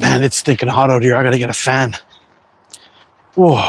Man, it's stinking hot out here. I gotta get a fan. Whoa.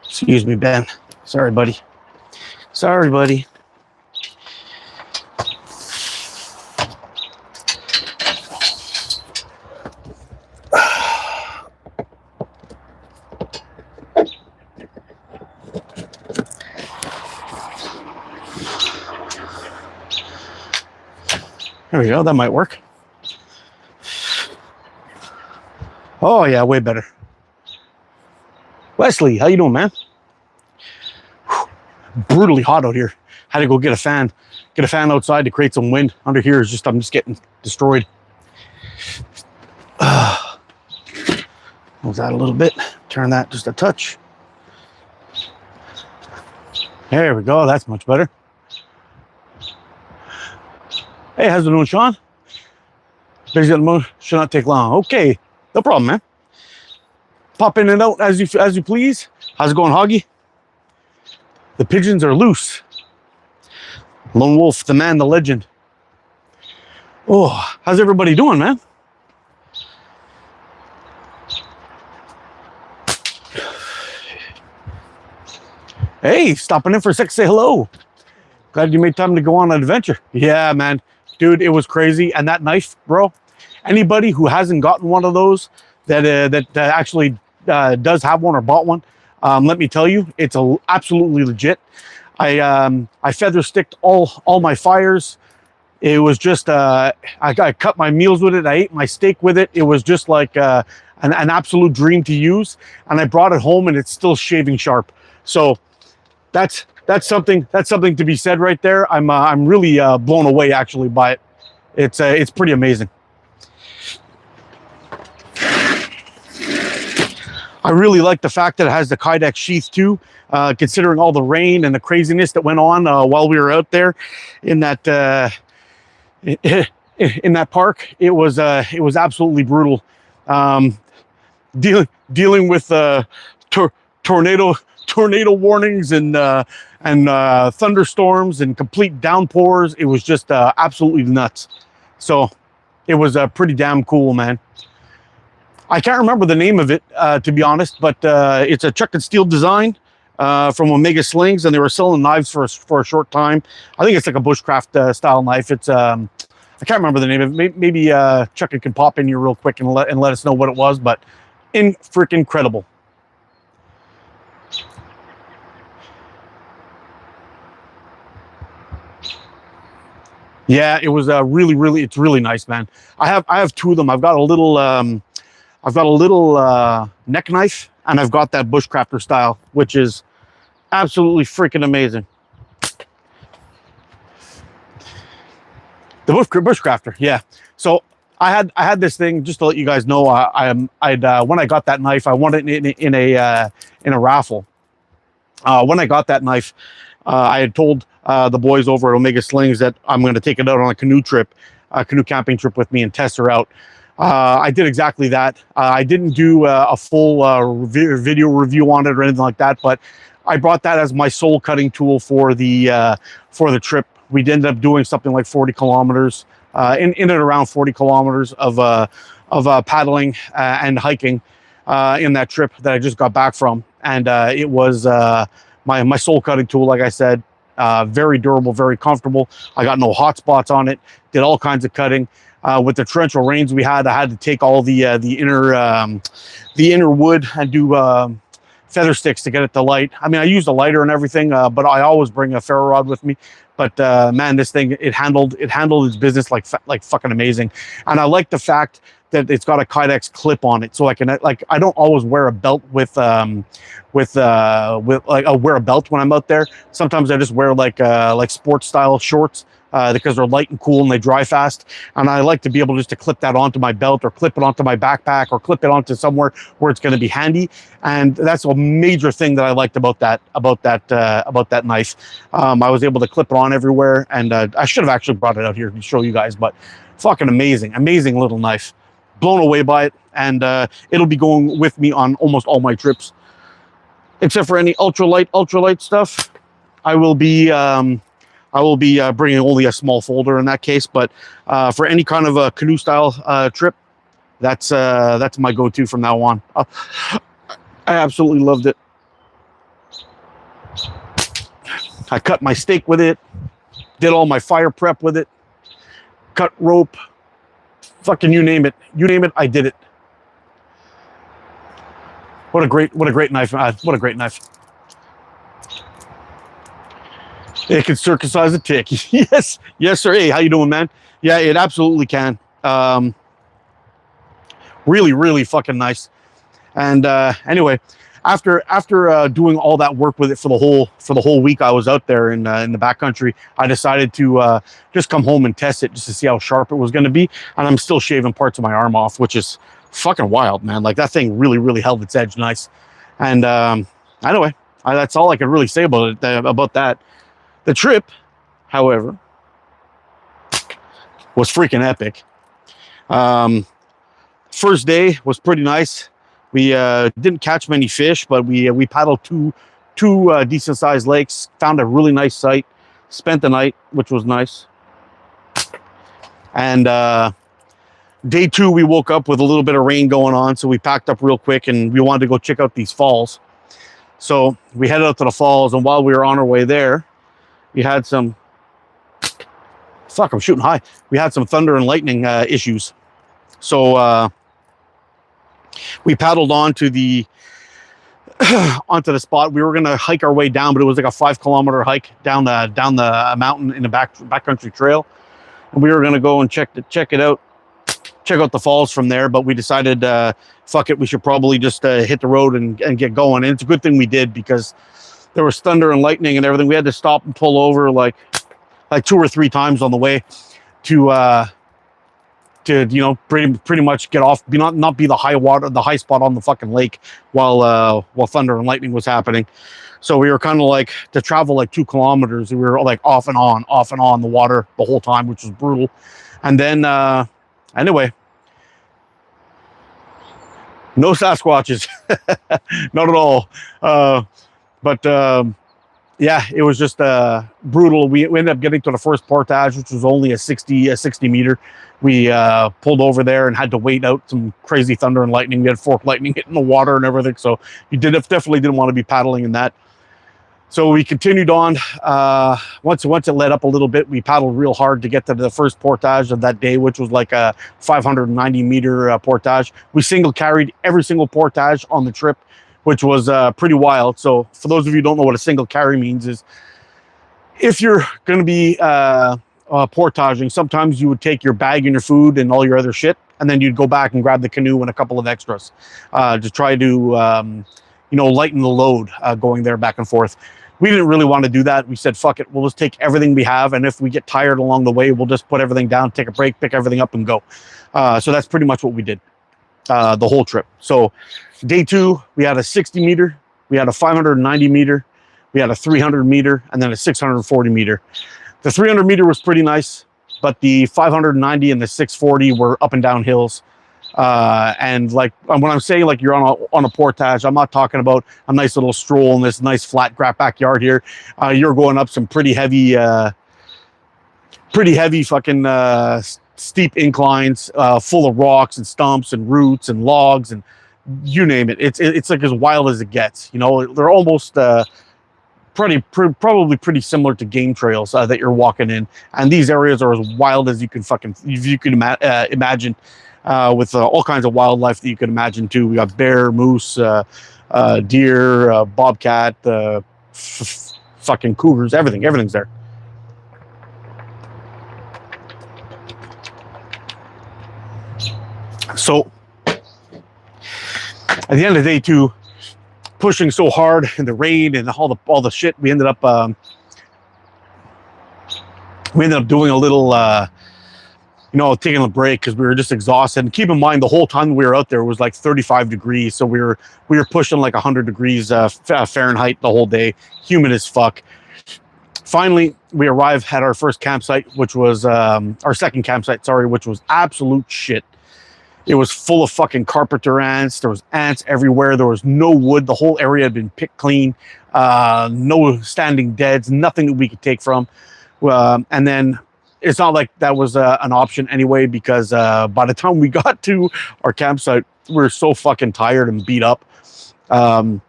Excuse me, Ben. Sorry, buddy. Sorry, buddy. There we go. That might work. Oh, yeah, way better. Wesley, how you doing, man? Brutally hot out here. Had to go get a fan outside to create some wind. Under here is just, I'm just getting destroyed. Move that a little bit. Turn that just a touch. There we go. That's much better. Hey, how's it doing, Sean? Should not take long. Okay, no problem, man. Pop in and out as you please. How's it going, Hoggy? The pigeons are loose. Lone Wolf, the man, the legend. Oh, how's everybody doing, man? Hey, stopping in for a sec, say hello. Glad you made time to go on an adventure. Yeah, man. Dude, it was crazy. And that knife, bro, anybody who hasn't gotten one of those that actually does have one or bought one, let me tell you, it's absolutely legit. I feather sticked all my fires. It was just I cut my meals with it. I ate my steak with it. It was just like an absolute dream to use. And I brought it home, and it's still shaving sharp. So that's something to be said right there. I'm really blown away actually by it. It's pretty amazing. I really like the fact that it has the Kydex sheath too, considering all the rain and the craziness that went on while we were out there in that in that park. It was absolutely brutal. Dealing with tornado warnings and thunderstorms and complete downpours. It was just absolutely nuts. So it was pretty damn cool, man. I can't remember the name of it, to be honest, but it's a Chuck and Steel design from Omega Slings, and they were selling knives for a short time. I think it's like a bushcraft style knife. It's I can't remember the name of it. Maybe Chuck can pop in here real quick and let us know what it was, but freaking incredible. Yeah, it was it's really nice, man. I have two of them. I've got a little neck knife, and I've got that bushcrafter style, which is absolutely freaking amazing. The bushcrafter, yeah. So I had this thing, just to let you guys know. When I got that knife, I won it in a raffle. When I got that knife, I had told the boys over at Omega Slings that I'm going to take it out on a canoe camping trip with me and test her out. I did exactly that. I didn't do a full video review on it or anything like that, but I brought that as my soul cutting tool for the trip. We ended up doing something like 40 kilometers, in and around 40 kilometers of paddling and hiking in that trip that I just got back from, and it was my soul cutting tool, like I said. Very durable, very comfortable. I got no hot spots on it. Did all kinds of cutting. With the torrential rains we had, I had to take all the inner wood and do feather sticks to get it to light. I mean, I used a lighter and everything, but I always bring a ferro rod with me. But man, this thing, it handled its business like fucking amazing. And I like the fact that it's got a Kydex clip on it, so I can I don't always wear a belt with I wear a belt when I'm out there. Sometimes I just wear like sports style shorts. Because they're light and cool and they dry fast, and I like to be able just to clip that onto my belt or clip it onto my backpack or clip it onto somewhere where it's going to be handy. And that's a major thing that I liked about that knife. I was able to clip it on everywhere, and I should have actually brought it out here to show you guys, but fucking amazing little knife. Blown away by it, and it'll be going with me on almost all my trips, except for any ultralight stuff. I will be bringing only a small folder in that case, but for any kind of a canoe style trip, that's my go-to from now on. I absolutely loved it. I cut my steak with it, did all my fire prep with it, cut rope, fucking you name it, I did it. What a great knife! What a great knife! It can circumcise a tick. Yes, sir. Hey, how you doing, man? Yeah, it absolutely can. Really fucking nice. And anyway, after doing all that work with it for the whole week I was out there in the backcountry, I decided to just come home and test it just to see how sharp it was going to be. And I'm still shaving parts of my arm off, which is fucking wild, man. Like, that thing really held its edge nice. And anyway, that's all I could really say about that. The trip, however, was freaking epic. First day was pretty nice. We didn't catch many fish, but we paddled two decent sized lakes, found a really nice site, spent the night, which was nice. And day 2, we woke up with a little bit of rain going on, so we packed up real quick and we wanted to go check out these falls. So we headed out to the falls, and while we were on our way there, we had some, I'm shooting high. We had some thunder and lightning issues. So we paddled onto the spot. We were going to hike our way down, but it was like a 5-kilometer hike down the mountain in the backcountry trail. And we were going to go and check it out, check out the falls from there. But we decided, fuck it, we should probably just hit the road and get going. And it's a good thing we did, because there was thunder and lightning and everything. We had to stop and pull over like 2 or 3 times on the way to pretty much get off, not be the high spot on the fucking lake while thunder and lightning was happening. So we were kind of like, to travel like 2 kilometers, we were like off and on the water the whole time, which was brutal. And then anyway, no Sasquatches, not at all. But yeah, it was just brutal. We ended up getting to the first portage, which was only a 60 meter. We pulled over there and had to wait out some crazy thunder and lightning. We had fork lightning hitting the water and everything, so you definitely didn't want to be paddling in that. So we continued on. Once it let up a little bit, we paddled real hard to get to the first portage of that day, which was like a 590 meter portage. We single carried every single portage on the trip, which was pretty wild. So for those of you who don't know what a single carry means, is if you're going to be portaging, sometimes you would take your bag and your food and all your other shit, and then you'd go back and grab the canoe and a couple of extras to try to lighten the load going there back and forth. We didn't really want to do that. We said, fuck it, we'll just take everything we have, and if we get tired along the way, we'll just put everything down, take a break, pick everything up, and go. So that's pretty much what we did the whole trip. So day 2, we had a 60 meter, we had a 590 meter, we had a 300 meter, and then a 640 meter. The 300 meter was pretty nice, but the 590 and the 640 were up and down hills. And like when I'm saying like you're on a portage, I'm not talking about a nice little stroll in this nice flat backyard here. You're going up some pretty heavy fucking steep inclines, full of rocks and stumps and roots and logs and you name it. It's like as wild as it gets. You know, they're almost probably pretty similar to game trails that you're walking in, and these areas are as wild as you can imagine, with all kinds of wildlife that you can imagine too. We got bear, moose, deer, bobcat, fucking cougars, everything's there. So at the end of the day too, pushing so hard in the rain and all the shit, we ended up doing a little taking a break because we were just exhausted. And keep in mind, the whole time we were out there, it was like 35 degrees, so we were pushing like 100 degrees Fahrenheit the whole day, humid as fuck. Finally, we arrived at our first campsite, which was our second campsite, sorry, which was absolute shit. It was full of fucking carpenter ants. There was ants everywhere. There was no wood. The whole area had been picked clean. No standing deads, nothing that we could take from. And then it's not like that was an option anyway, because by the time we got to our campsite, we were so fucking tired and beat up. We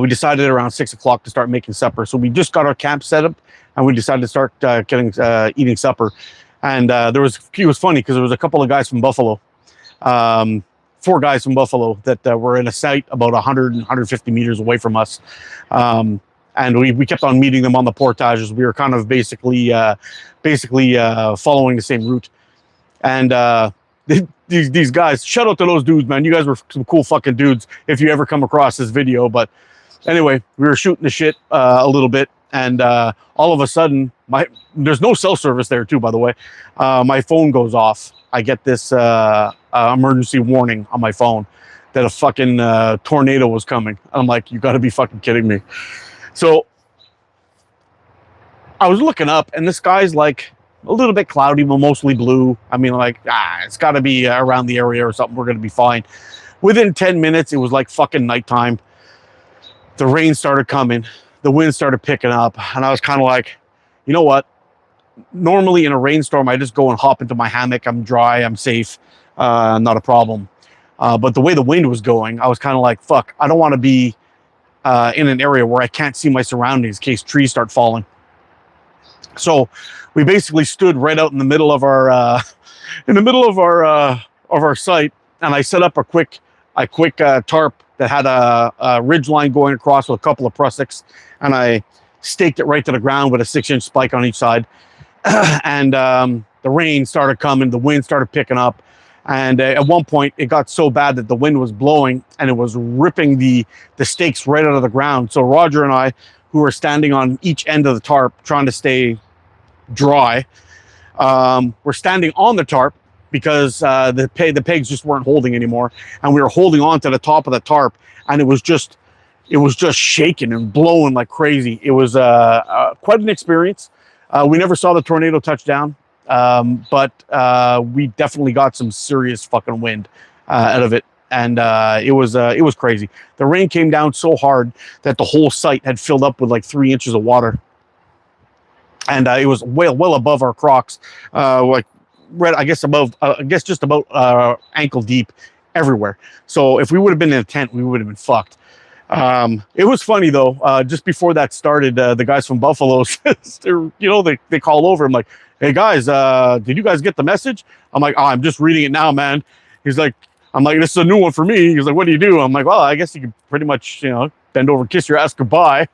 decided around 6 o'clock to start making supper. So we just got our camp set up and we decided to start eating supper. And it was funny because there was a couple of guys from Buffalo, 4 guys from Buffalo that were in a site about 150 meters away from us. And we kept on meeting them on the portages. We were kind of basically following the same route. And these guys, shout out to those dudes, man. You guys were some cool fucking dudes if you ever come across this video. But anyway, we were shooting the shit a little bit. And all of a sudden, there's no cell service there too, by the way. My phone goes off. I get this emergency warning on my phone that a fucking tornado was coming. I'm like, you gotta be fucking kidding me. So I was looking up and the sky's like a little bit cloudy, but mostly blue. I mean, like, it's gotta be around the area or something. We're gonna be fine. Within 10 minutes, it was like fucking nighttime. The rain started coming. The wind started picking up, and I was kind of like, you know what? Normally in a rainstorm, I just go and hop into my hammock. I'm dry, I'm safe, not a problem. But the way the wind was going, I was kind of like, fuck, I don't want to be in an area where I can't see my surroundings in case trees start falling. So we basically stood right out in the middle of our site, and I set up a quick tarp that had a ridge line going across with a couple of prussics, and I staked it right to the ground with a 6-inch spike on each side. And the rain started coming, the wind started picking up, and at one point it got so bad that the wind was blowing and it was ripping the stakes right out of the ground. So Roger and I, who were standing on each end of the tarp trying to stay dry, were standing on the tarp because the pegs just weren't holding anymore, and we were holding on to the top of the tarp, and it was just shaking and blowing like crazy. It was quite an experience. We never saw the tornado touch down, but we definitely got some serious fucking wind out of it, and it was crazy. The rain came down so hard that the whole site had filled up with like 3 inches of water, and it was well above our Crocs, like right, I guess just about ankle deep everywhere. So if we would have been in a tent, we would have been fucked. It was funny though. Just before that started, the guys from Buffalo, they call over. I'm like, hey guys, did you guys get the message? I'm like, oh, I'm just reading it now, man. He's like, I'm like, this is a new one for me. He's like, what do you do? I'm like, well, I guess you could pretty much, bend over, kiss your ass goodbye,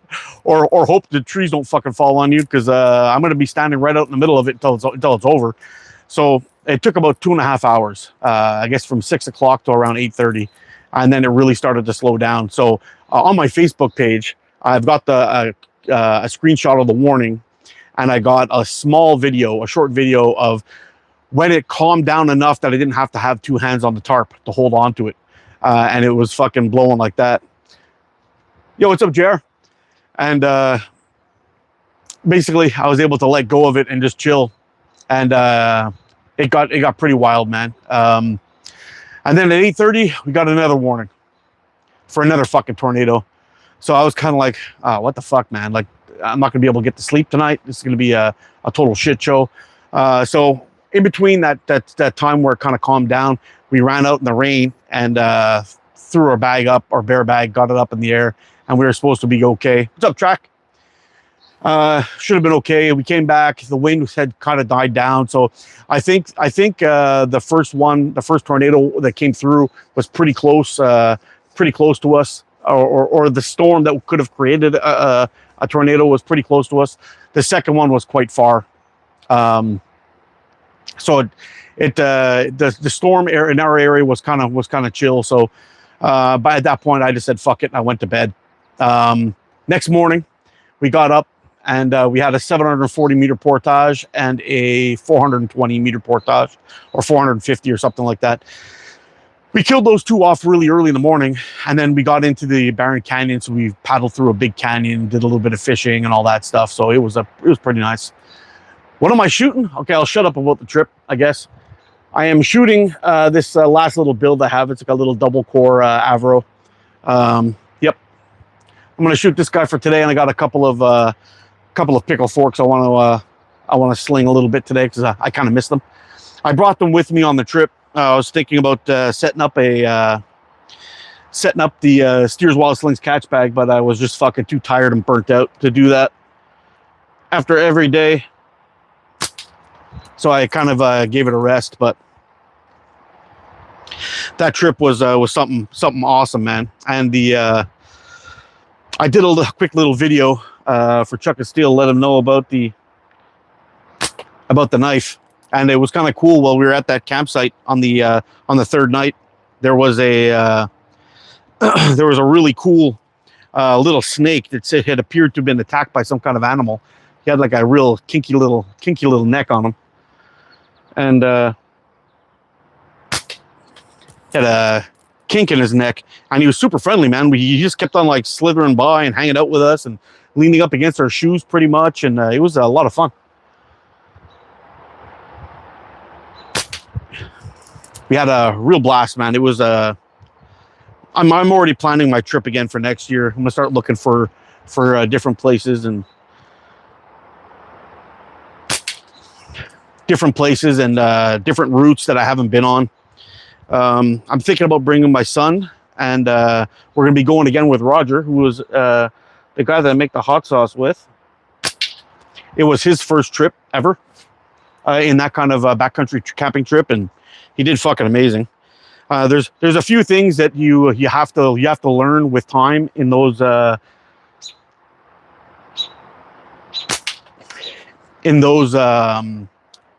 or hope the trees don't fucking fall on you, because I'm going to be standing right out in the middle of it until it's over. So it took about 2.5 hours, I guess from 6 o'clock to around 8:30. And then it really started to slow down. So on my Facebook page, I've got a screenshot of the warning, and I got a short video of when it calmed down enough that I didn't have to have 2 hands on the tarp to hold on to it. And it was fucking blowing like that. Yo, what's up, JR? And basically I was able to let go of it and just chill. And it got pretty wild, man. And then at 8:30, we got another warning for another fucking tornado. So I was kind of like, what the fuck, man? Like, I'm not gonna be able to get to sleep tonight. This is gonna be a total shit show. So in between that time where it kind of calmed down, we ran out in the rain and threw our bag up, our bear bag, got it up in the air, and we were supposed to be okay. What's up, track? Should have been okay. We came back. The wind had kind of died down. So I think the first tornado that came through was pretty close to us, or the storm that could have created a tornado was pretty close to us. The second one was quite far. So the storm air in our area was kind of chill. So, but at that point I just said, fuck it. And I went to bed. Next morning we got up and, we had a 740 meter portage and a 420 meter portage, or 450 or something like that. We killed those two off really early in the morning, and then we got into the Barron Canyon. So we paddled through a big canyon, did a little bit of fishing and all that stuff. So it was pretty nice. What am I shooting? Okay, I'll shut up about the trip, I guess. I am shooting this last little build I have. It's like a little double core Avro. Yep. I'm gonna shoot this guy for today, and I got a couple of pickle forks I want to sling a little bit today because I kind of missed them. I brought them with me on the trip. I was thinking about setting up the Steers Wild Slings catch bag, but I was just fucking too tired and burnt out to do that after every day. So I kind of gave it a rest. But that trip was something awesome, man. And I did a quick little video for Chuck and Steel, let him know about the knife. And it was kind of cool. While we were at that campsite on the third night, there was a really cool little snake that had appeared to have been attacked by some kind of animal. He had like a real kinky little neck on him, and had a kink in his neck. And he was super friendly, man. He just kept on like slithering by and hanging out with us and leaning up against our shoes pretty much. And it was a lot of fun. We had a real blast, man. It was I'm already planning my trip again for next year. I'm gonna start looking for different places and different routes that I haven't been on. I'm thinking about bringing my son, and we're gonna be going again with Roger, who was the guy that I make the hot sauce with. It was his first trip ever in that kind of backcountry camping trip, and he did fucking amazing. There's a few things that you have to learn with time in those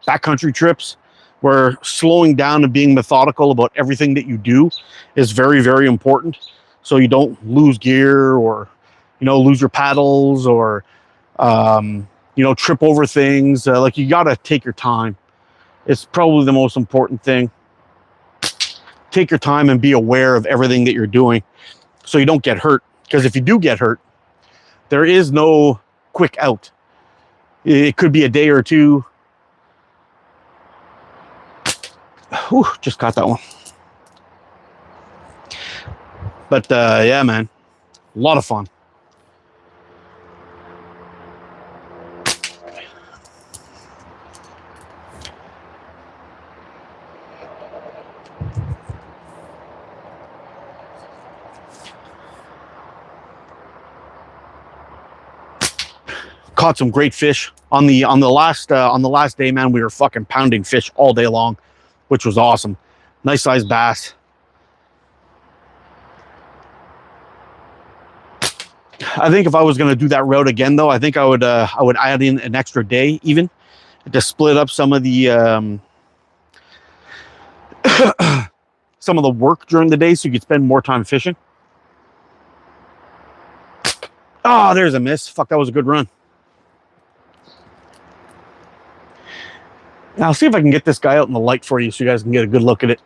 backcountry trips, where slowing down and being methodical about everything that you do is very, very important. So you don't lose gear, or lose your paddles, or trip over things. Like, you gotta take your time. It's probably the most important thing. Take your time and be aware of everything that you're doing so you don't get hurt. Because if you do get hurt, there is no quick out. It could be a day or two. Whew, just caught that one. But yeah, man, a lot of fun. Caught some great fish on the last day, man. We were fucking pounding fish all day long, which was awesome. Nice sized bass. I think if I was going to do that route again, though, I think I would add in an extra day even to split up some of the some of the work during the day, so you could spend more time fishing. Oh, there's a miss. Fuck, that was a good run. Now, I'll see if I can get this guy out in the light for you so you guys can get a good look at it.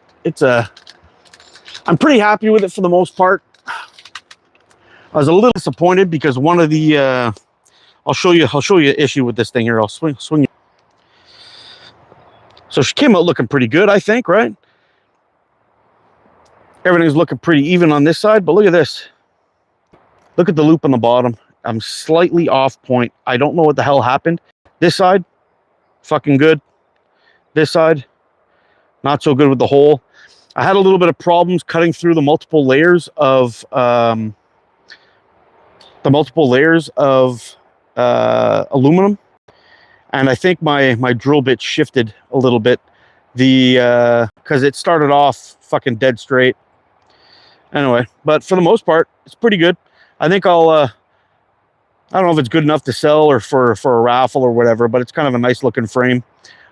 I'm pretty happy with it for the most part. I was a little disappointed because one of the I'll show you an issue with this thing here. I'll swing you. So she came out looking pretty good, I think, right? Everything's looking pretty even on this side, but look at this. Look at the loop on the bottom. I'm slightly off point. I don't know what the hell happened. This side, fucking good. This side, not so good with the hole. I had a little bit of problems cutting through the multiple layers of the multiple layers of aluminum, and I think my drill bit shifted a little bit. Because it started off fucking dead straight. Anyway, but for the most part, it's pretty good. I think I don't know if it's good enough to sell or for a raffle or whatever, but it's kind of a nice looking frame.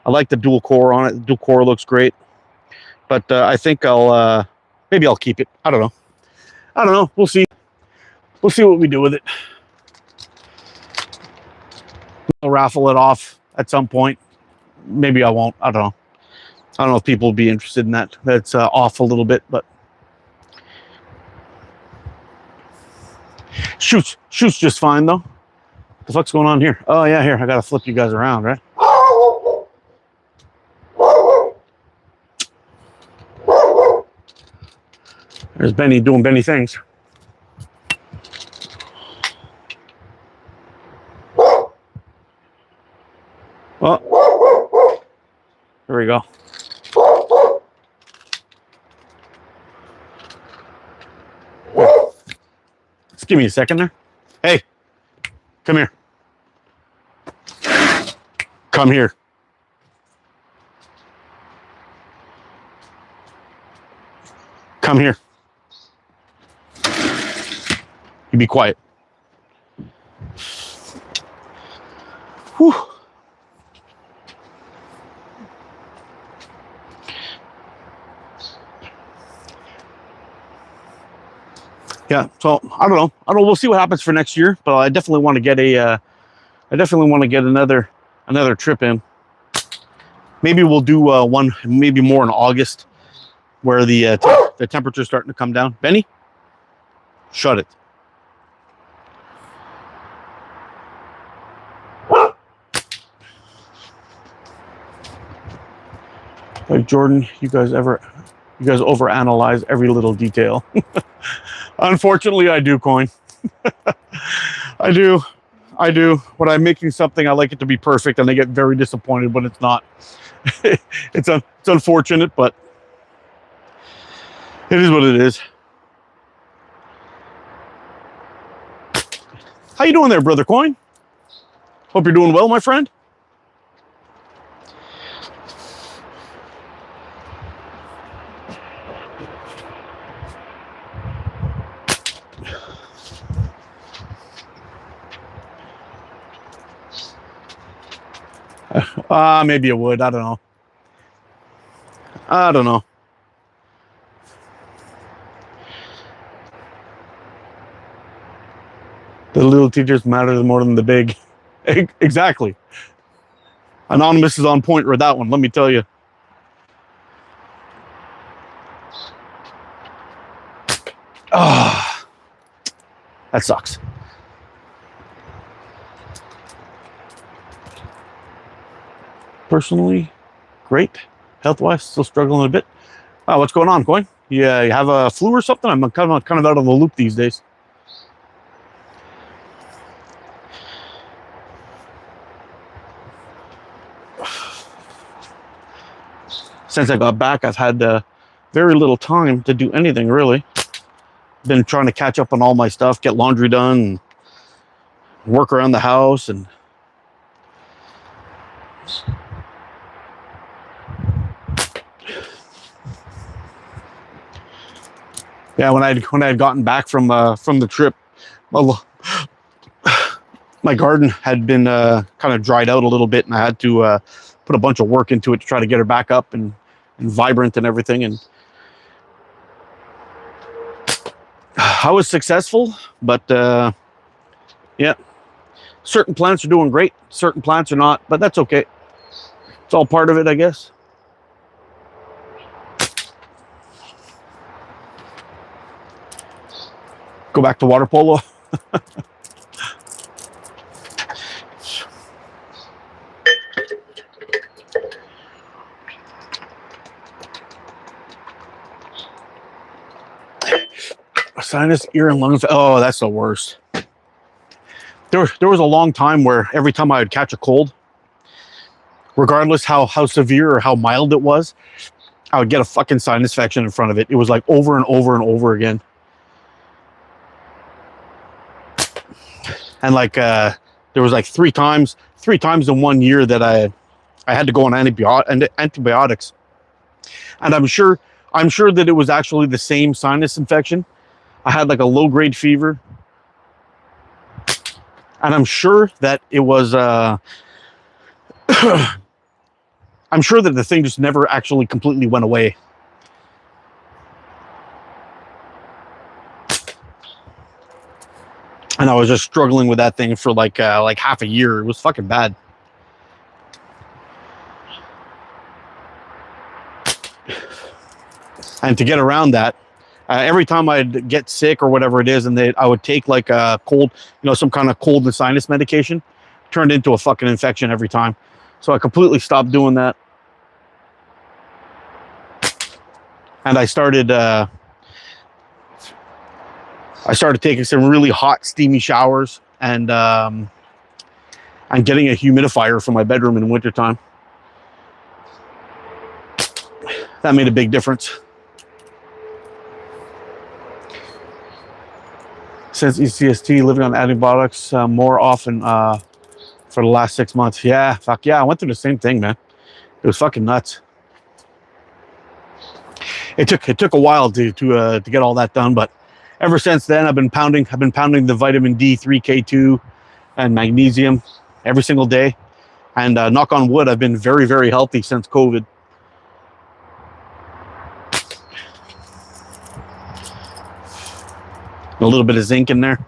I like the dual core on it. The dual core looks great. But I think maybe I'll keep it. I don't know. We'll see. We'll see what we do with it. I'll raffle it off at some point. Maybe I won't. I don't know. I don't know if people will be interested in that. That's off a little bit, but shoots just fine though. What the fuck's going on here? Oh yeah, here I gotta flip you guys around, right? There's Benny doing Benny things. Well, there we go. Just give me a second there. Hey, come here. Come here. Come here. You be quiet. Whew. Yeah, so I don't know. We'll see what happens for next year, but I definitely want to get another trip in. Maybe we'll do one, maybe more in August, where the temperature's starting to come down. Benny, shut it. Like Jordan, you guys overanalyze every little detail. Unfortunately, I do, Coin. I do. When I'm making something, I like it to be perfect, and I get very disappointed when it's not. It's unfortunate, but it is what it is. How you doing there, Brother Coin? Hope you're doing well, my friend. Maybe it would. I don't know. The little teachers matter more than the big. Exactly. Anonymous is on point with that one, let me tell you. Ah, that sucks. Personally, great. Health-wise, still struggling a bit. What's going on, Coin? You have a flu or something? I'm kind of out of the loop these days. Since I got back, I've had very little time to do anything, really. Been trying to catch up on all my stuff, get laundry done, and work around the house, and yeah, when I had gotten back from the trip, well, my garden had been kind of dried out a little bit, and I had to put a bunch of work into it to try to get her back up and vibrant and everything. And I was successful, but yeah, certain plants are doing great, certain plants are not, but that's okay. It's all part of it, I guess. Go back to water polo. Sinus, ear, and lung. Oh, that's the worst. There was a long time where every time I would catch a cold, regardless how severe or how mild it was, I would get a fucking sinus infection in front of it. It was like over and over and over again. And like there was like three times in 1 year that I had to go on antibiotics. And I'm sure that it was actually the same sinus infection. I had like a low grade fever, and I'm sure that it was I'm sure that the thing just never actually completely went away. And I was just struggling with that thing for like half a year. It was fucking bad. And to get around that, every time I'd get sick or whatever it is, and I would take like a cold, some kind of cold and sinus medication, turned into a fucking infection every time. So I completely stopped doing that. And I started taking some really hot, steamy showers, and getting a humidifier for my bedroom in wintertime. That made a big difference. Since ECST, living on antibiotics more often for the last 6 months. Yeah, fuck yeah. I went through the same thing, man. It was fucking nuts. It took a while to get all that done, but ever since then, I've been pounding the vitamin D3, K2, and magnesium every single day. And knock on wood, I've been very, very healthy since COVID. A little bit of zinc in there,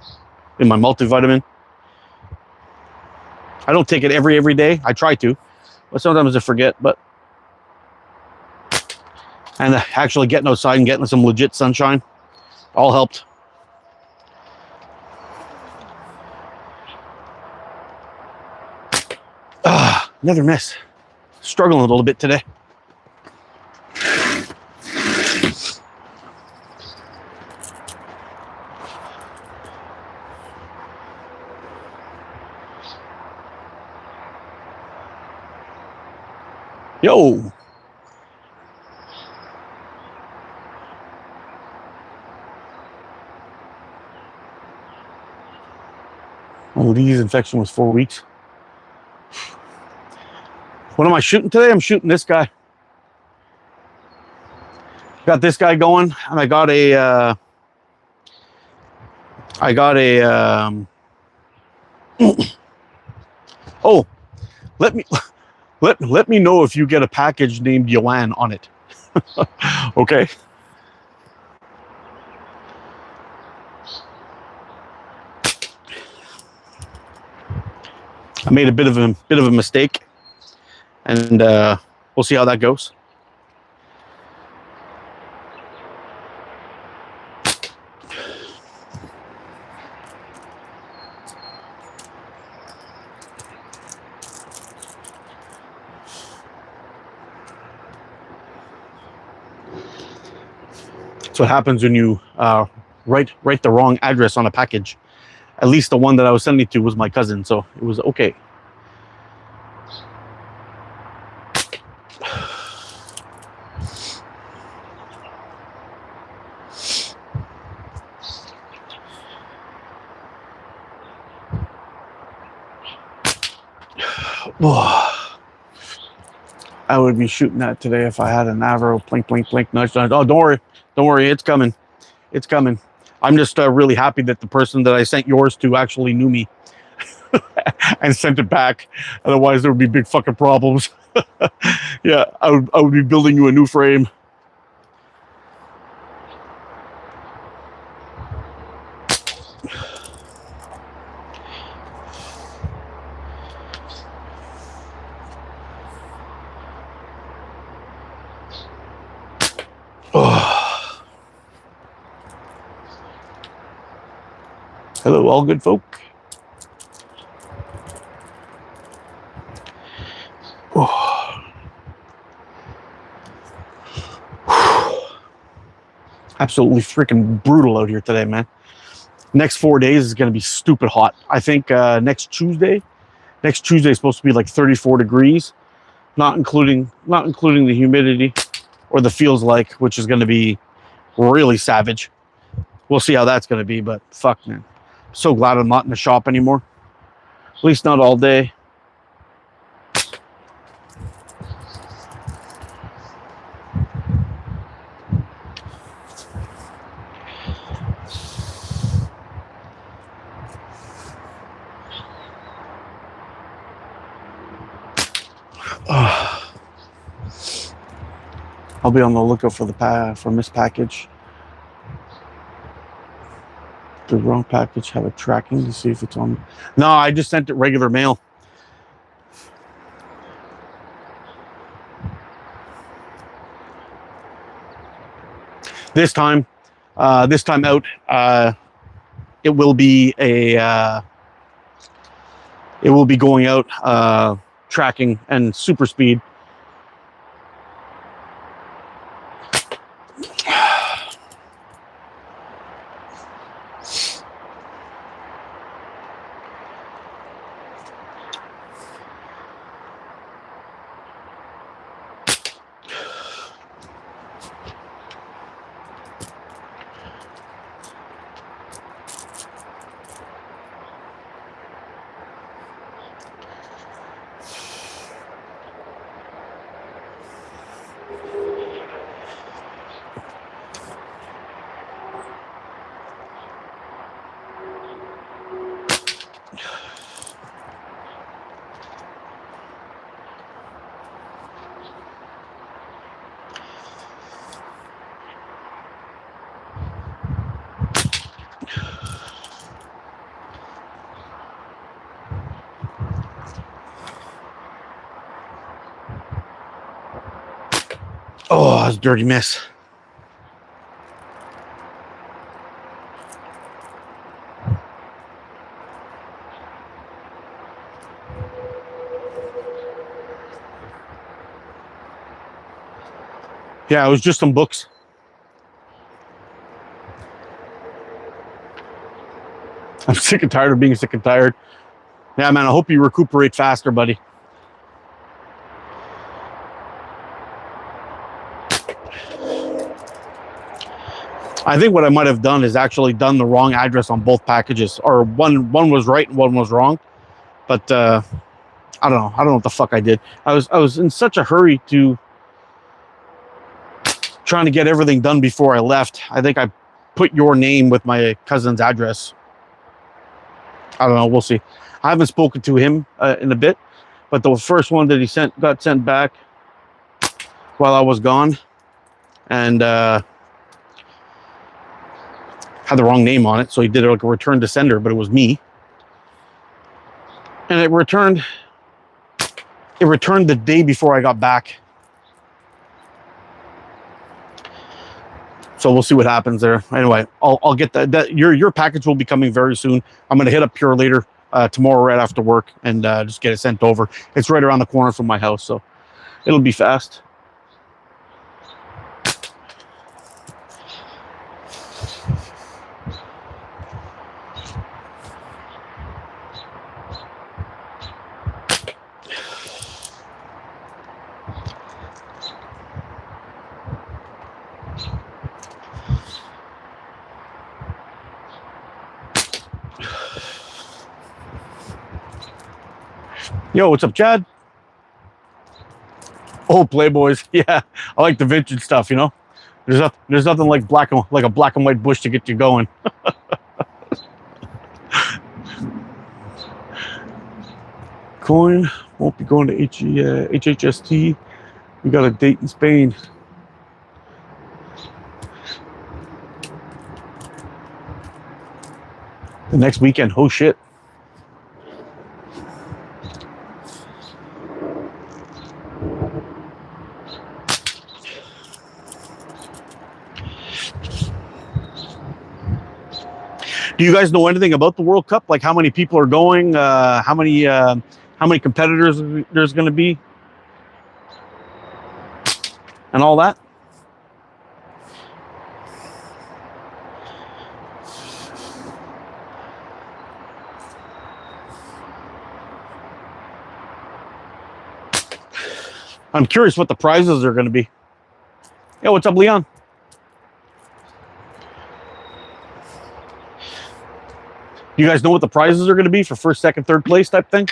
in my multivitamin. I don't take it every day. I try to, but sometimes I forget. But and actually getting outside and getting some legit sunshine all helped. Another miss. Struggling a little bit today. Yo. Oh, Lee's infection was 4 weeks. What am I shooting today? I'm shooting this guy. Got this guy going, and I got a oh, let me know if you get a package named Yoann on it. Okay. I made a bit of a mistake, and we'll see how that goes. That's what happens when you write the wrong address on a package. At least the one that I was sending to was my cousin, so it was okay. I would be shooting that today if I had an Avro. Blink, blink, blink, nudge, nudge. Oh, don't worry, it's coming. It's coming. I'm just really happy that the person that I sent yours to actually knew me and sent it back. Otherwise, there would be big fucking problems. Yeah, I would be building you a new frame. Hello, all good folk. Absolutely freaking brutal out here today, man. Next 4 days is going to be stupid hot. I think next Tuesday is supposed to be like 34 degrees, not including the humidity or the feels like, which is going to be really savage. We'll see how that's going to be, but fuck, man. So glad I'm not in the shop anymore. At least not all day. I'll be on the lookout for from this package. The wrong package have a tracking to see if it's on. No, I just sent it regular mail. This time out, it will be going out tracking and super speed. Oh, that's a dirty miss. Yeah, it was just some books. I'm sick and tired of being sick and tired. Yeah, man, I hope you recuperate faster, buddy. I think what I might have done is actually done the wrong address on both packages, or one was right and one was wrong. But I don't know. I don't know what the fuck I did. I was in such a hurry to trying to get everything done before I left. I think I put your name with my cousin's address. I don't know. We'll see. I haven't spoken to him in a bit, but the first one that he got sent back while I was gone, and had the wrong name on it, so he did like a return to sender, but it was me, and it returned the day before I got back. So we'll see what happens there. Anyway, I'll get that. Your package will be coming very soon. I'm gonna hit up Pure later tomorrow right after work and just get it sent over. It's right around the corner from my house, so it'll be fast. Yo, what's up, Chad? Oh, Playboys. Yeah, I like the vintage stuff, you know? There's nothing like a black and white bush to get you going. Coin won't be going to HHST. We got a date in Spain. The next weekend. Oh, shit. Do you guys know anything about the World Cup? Like how many people are going? How many competitors there's going to be, and all that? I'm curious what the prizes are going to be. Yo, what's up, Leon? You guys know what the prizes are going to be for first, second, third place type thing?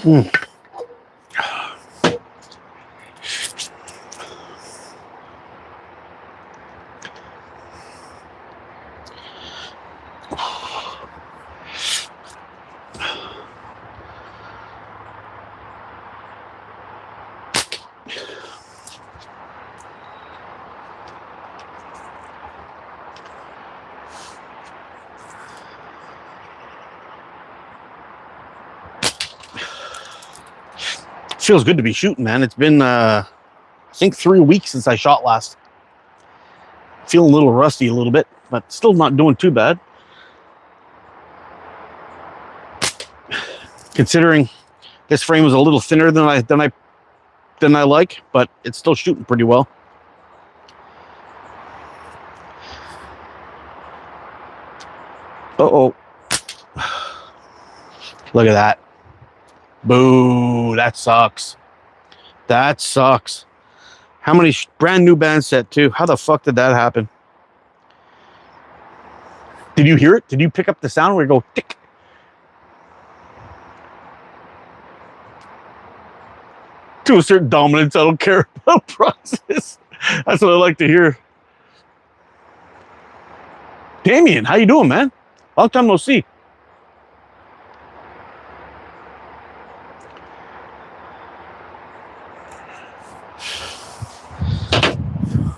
Mm. Feels good to be shooting, man. It's been, I think 3 weeks since I shot last. Feeling a little rusty a little bit, but still not doing too bad. Considering this frame is a little thinner than I like, but it's still shooting pretty well. Uh-oh. Look at that. Boo, that sucks. That sucks. How many brand new band set too? How the fuck did that happen? Did you hear it? Did you pick up the sound where you go tick? To a certain dominance, I don't care about process. That's what I like to hear. Damien, how you doing, man? Long time no see.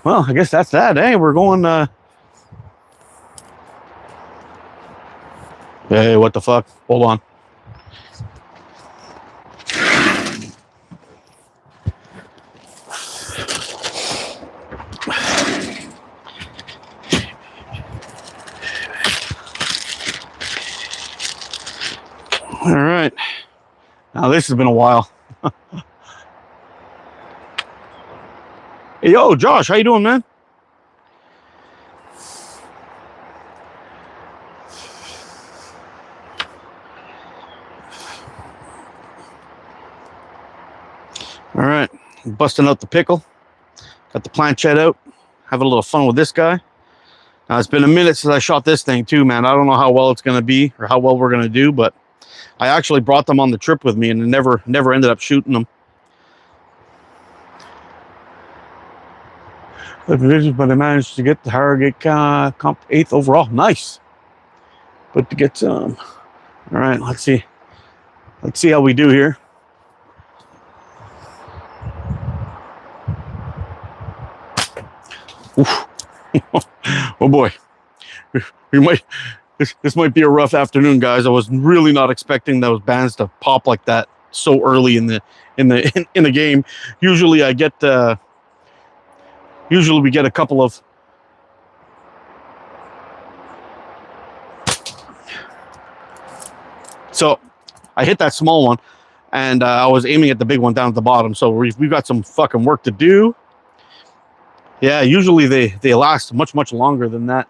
Well, I guess that's that. Hey, we're going, hey, what the fuck? Hold on. All right. Now, this has been a while. Hey, yo, Josh, how you doing, man? All right, busting out the pickle. Got the planchette out. Having a little fun with this guy. Now, it's been a minute since I shot this thing too, man. I don't know how well it's going to be or how well we're going to do, but I actually brought them on the trip with me and never ended up shooting them. But I managed to get the Harrogate comp 8th overall. Nice. But to get some. All right, let's see. Let's see how we do here. Oof. Oh boy. We might. This might be a rough afternoon, guys. I was really not expecting those bands to pop like that so early in the game. Usually I get. Usually we get a couple of. So I hit that small one, and I was aiming at the big one down at the bottom. So we've got some fucking work to do. Yeah, usually they last much longer than that.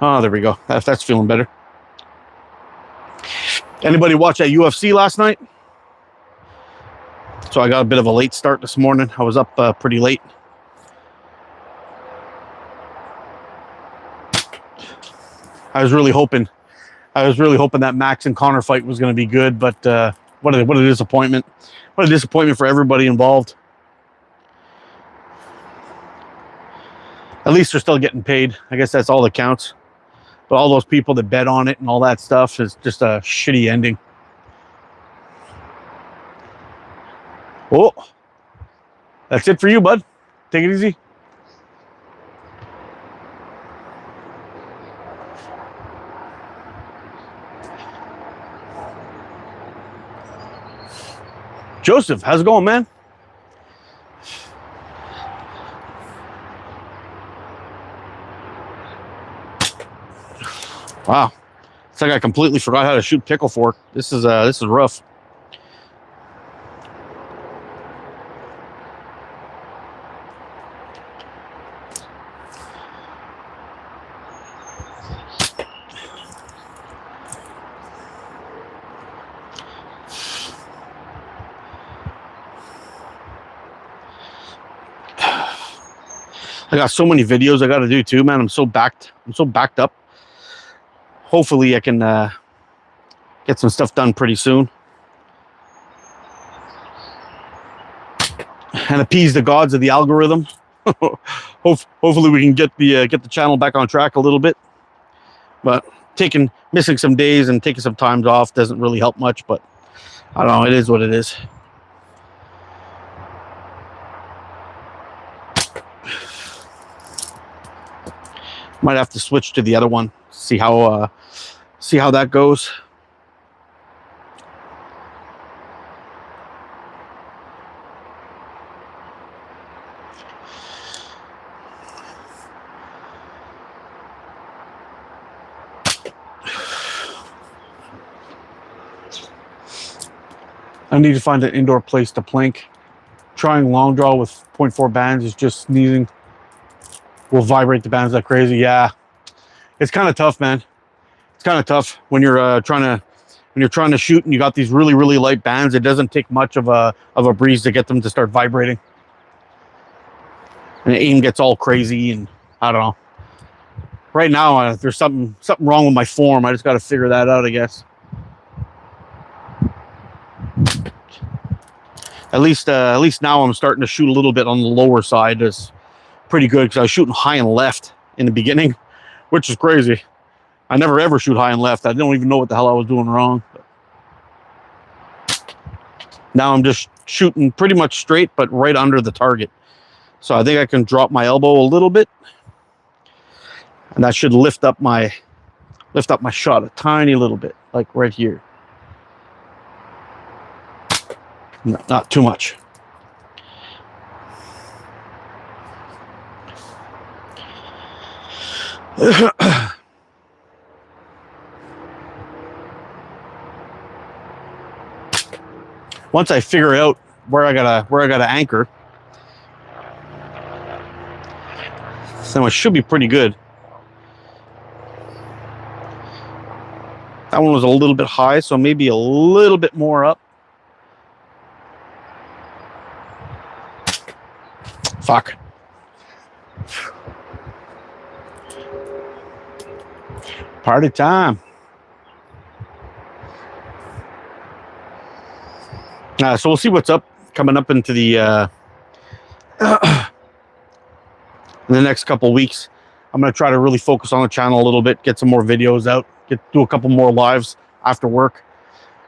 Oh, there we go. That's feeling better. Anybody watch that UFC last night? So I got a bit of a late start this morning. I was up pretty late. I was really hoping that Max and Connor fight was going to be good, but what a disappointment. What a disappointment for everybody involved. At least they're still getting paid. I guess that's all that counts. But all those people that bet on it and all that stuff is just a shitty ending. Oh, that's it for you, bud. Take it easy. Joseph, how's it going, man? Wow, it's like I completely forgot how to shoot pickle fork. This is rough. I got so many videos I got to do too, man. I'm so backed up. Hopefully I can get some stuff done pretty soon and appease the gods of the algorithm. Hopefully we can get the channel back on track a little bit. But missing some days and taking some times off doesn't really help much, but I don't know, it is what it is. Might have to switch to the other one, see how that goes. I need to find an indoor place to plank. Trying long draw with 0.4 bands is just sneezing. Will vibrate the bands like crazy. Yeah, it's kind of tough, man. It's kind of tough when you're trying to shoot and you got these really, really light bands. It doesn't take much of a breeze to get them to start vibrating, and the aim gets all crazy. And I don't know. Right now, there's something wrong with my form. I just got to figure that out, I guess. At least now I'm starting to shoot a little bit on the lower side. It's pretty good because I was shooting high and left in the beginning, which is crazy. I never ever shoot high and left. I don't even know what the hell I was doing wrong. Now I'm just shooting pretty much straight, but right under the target. So I think I can drop my elbow a little bit, and that should lift up my shot a tiny little bit, like right here. No, not too much. Once I figure out where I gotta anchor, so it should be pretty good. That one was a little bit high, so maybe a little bit more up. Fuck. Party time. So we'll see what's up coming up into the in the next couple weeks. I'm going to try to really focus on the channel a little bit, get some more videos out, do a couple more lives after work.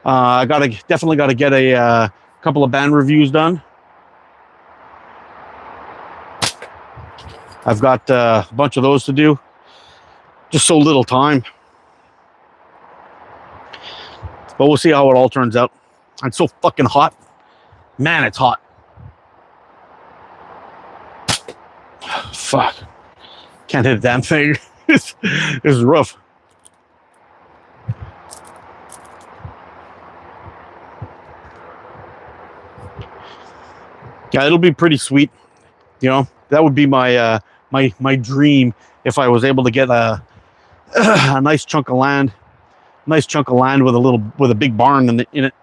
I definitely got to get a couple of band reviews done. I've got a bunch of those to do. Just so little time. But we'll see how it all turns out. It's so fucking hot. Man, it's hot. Fuck. Can't hit a damn thing. This is rough. Yeah, it'll be pretty sweet. You know, that would be my my dream if I was able to get a nice chunk of land, with a big barn in it,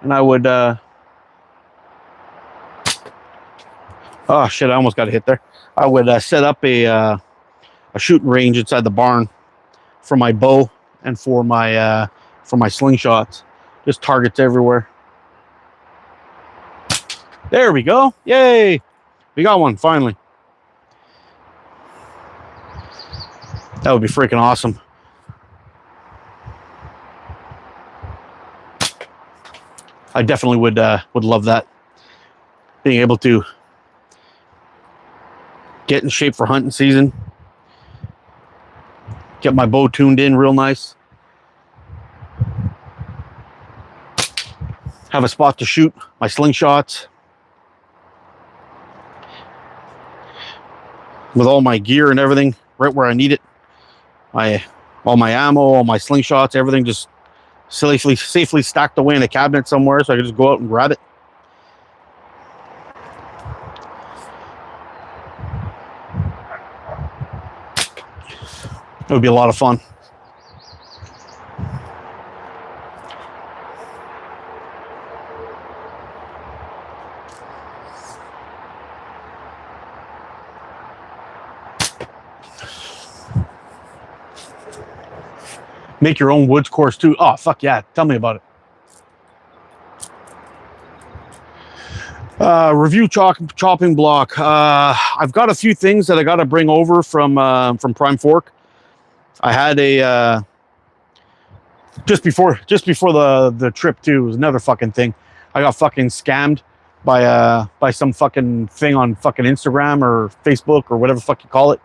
and I would. Oh shit! I almost got hit there. I would set up a shooting range inside the barn for my bow and for my slingshots. Just targets everywhere. There we go. Yay! We got one finally. That would be freaking awesome. I definitely would love that. Being able to get in shape for hunting season. Get my bow tuned in real nice. Have a spot to shoot my slingshots. With all my gear and everything right where I need it. All my ammo, all my slingshots, everything just safely stacked away in a cabinet somewhere so I can just go out and grab it. It would be a lot of fun. Make your own woods course too. Oh, fuck yeah. Tell me about it. Review chopping block. I've got a few things that I got to bring over from Prime Fork. I had a just before the trip too. It was another fucking thing. I got fucking scammed by some fucking thing on fucking Instagram or Facebook or whatever the fuck you call it.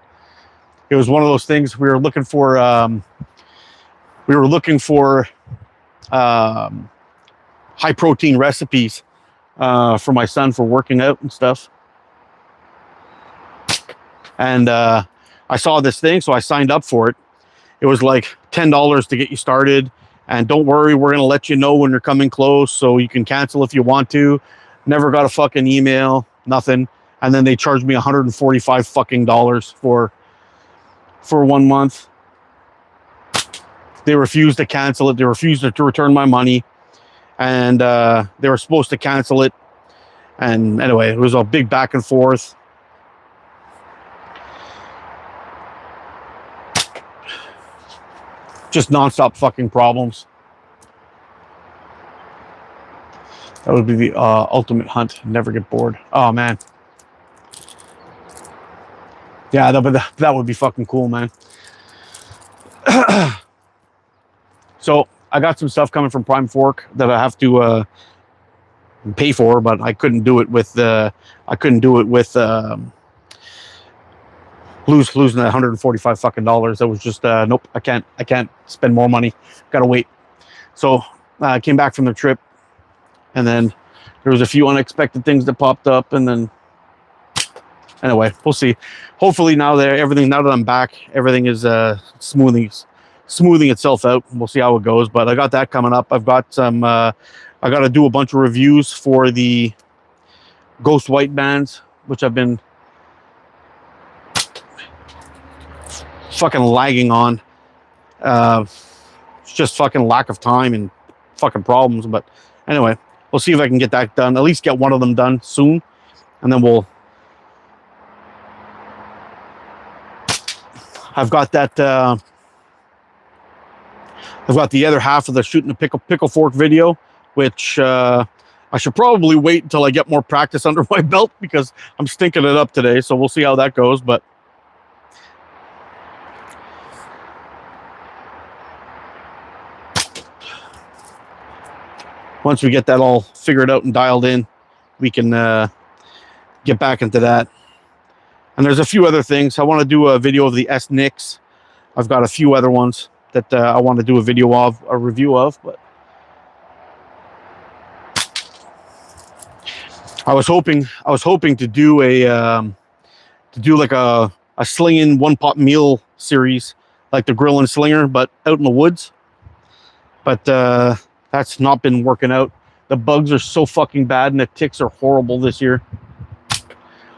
It was one of those things. We were looking for high protein recipes for my son for working out and stuff. And I saw this thing, so I signed up for it. It was like $10 to get you started. And don't worry, we're going to let you know when you're coming close, so you can cancel if you want to. Never got a fucking email, nothing. And then they charged me $145 fucking dollars for 1 month. They refused to cancel it. They refused to return my money. And they were supposed to cancel it. And anyway, it was a big back and forth. Just nonstop fucking problems. That would be the ultimate hunt. Never get bored. Oh, man. Yeah, that would be fucking cool, man. So I got some stuff coming from Prime Fork that I have to pay for, but I couldn't do it with losing that $145 fucking dollars. That was just nope. I can't spend more money. Gotta wait. So I came back from the trip, and then there was a few unexpected things that popped up, and then anyway, we'll see. Hopefully now that I'm back, everything is smoothing itself out. We'll see how it goes. But I got that coming up. I've got some. I got to do a bunch of reviews for the Ghost White bands, which I've been fucking lagging on. It's just fucking lack of time and fucking problems. But anyway, we'll see if I can get that done. At least get one of them done soon, and then I've got that. I've got the other half of the shooting a pickle fork video, which I should probably wait until I get more practice under my belt, because I'm stinking it up today. So we'll see how that goes. But once we get that all figured out and dialed in, we can get back into that. And there's a few other things. I want to do a video of the S-Nix. I've got a few other ones that I want to do a review of. But I was hoping to do like a slinging one pot meal series, like the grill and slinger, but out in the woods. But that's not been working out. The bugs are so fucking bad, and the ticks are horrible this year.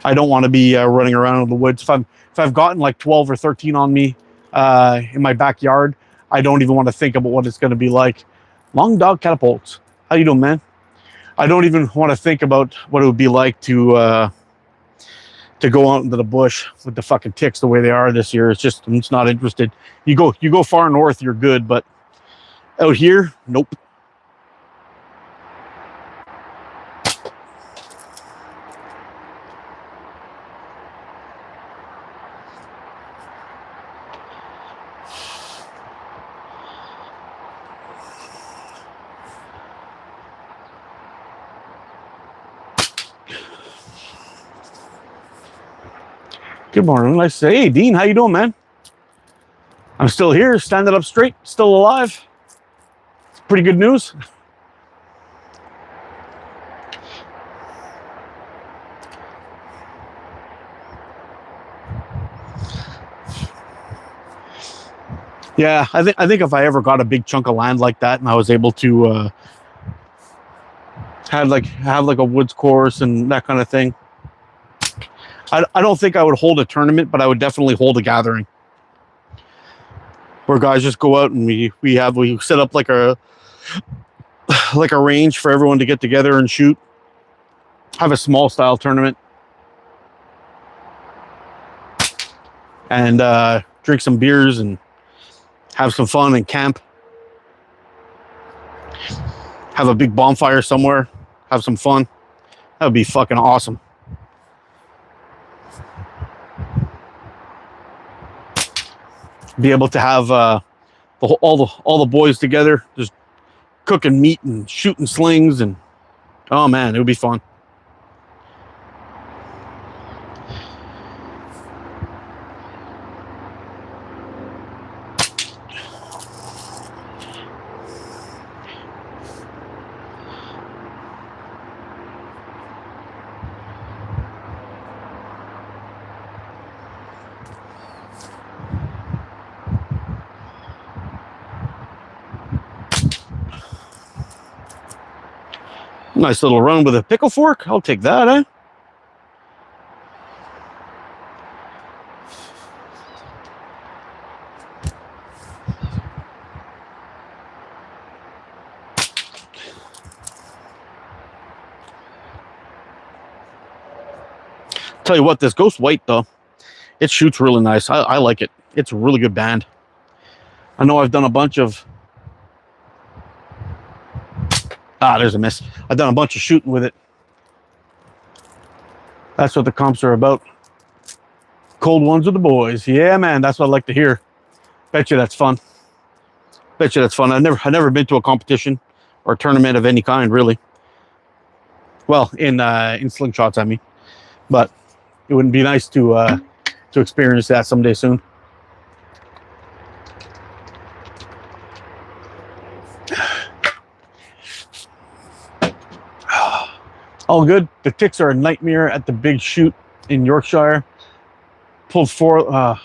I don't want to be running around in the woods. If I've gotten like 12 or 13 on me in my backyard, I don't even want to think about what it's going to be like. Long dog catapults. How you doing, man? I don't even want to think about what it would be like to go out into the bush with the fucking ticks the way they are this year. I'm just not interested. You go far north, you're good, but out here, nope. Good morning. Nice to say, hey, Dean, how you doing, man? I'm still here, standing up straight, still alive. It's pretty good news. Yeah, I think if I ever got a big chunk of land like that and I was able to have like a woods course and that kind of thing, I don't think I would hold a tournament, but I would definitely hold a gathering where guys just go out and we set up like a range for everyone to get together and shoot. Have a small style tournament and drink some beers and have some fun and camp. Have a big bonfire somewhere. Have some fun. That would be fucking awesome. Be able to have all the boys together, just cooking meat and shooting slings, and oh man, it would be fun. Nice little run with a pickle fork. I'll take that, eh? Tell you what, this Ghost White though, it shoots really nice. I like it. It's a really good band. I know I've done a bunch of there's a miss. I've done a bunch of shooting with it. That's what the comps are about. Cold ones with the boys. Yeah, man, that's what I like to hear. Bet you that's fun. Bet you that's fun. I've never been to a competition or a tournament of any kind, really. Well, in slingshots, I mean. But it wouldn't be nice to experience that someday soon. All good. The ticks are a nightmare at the big shoot in Yorkshire. Pulled four of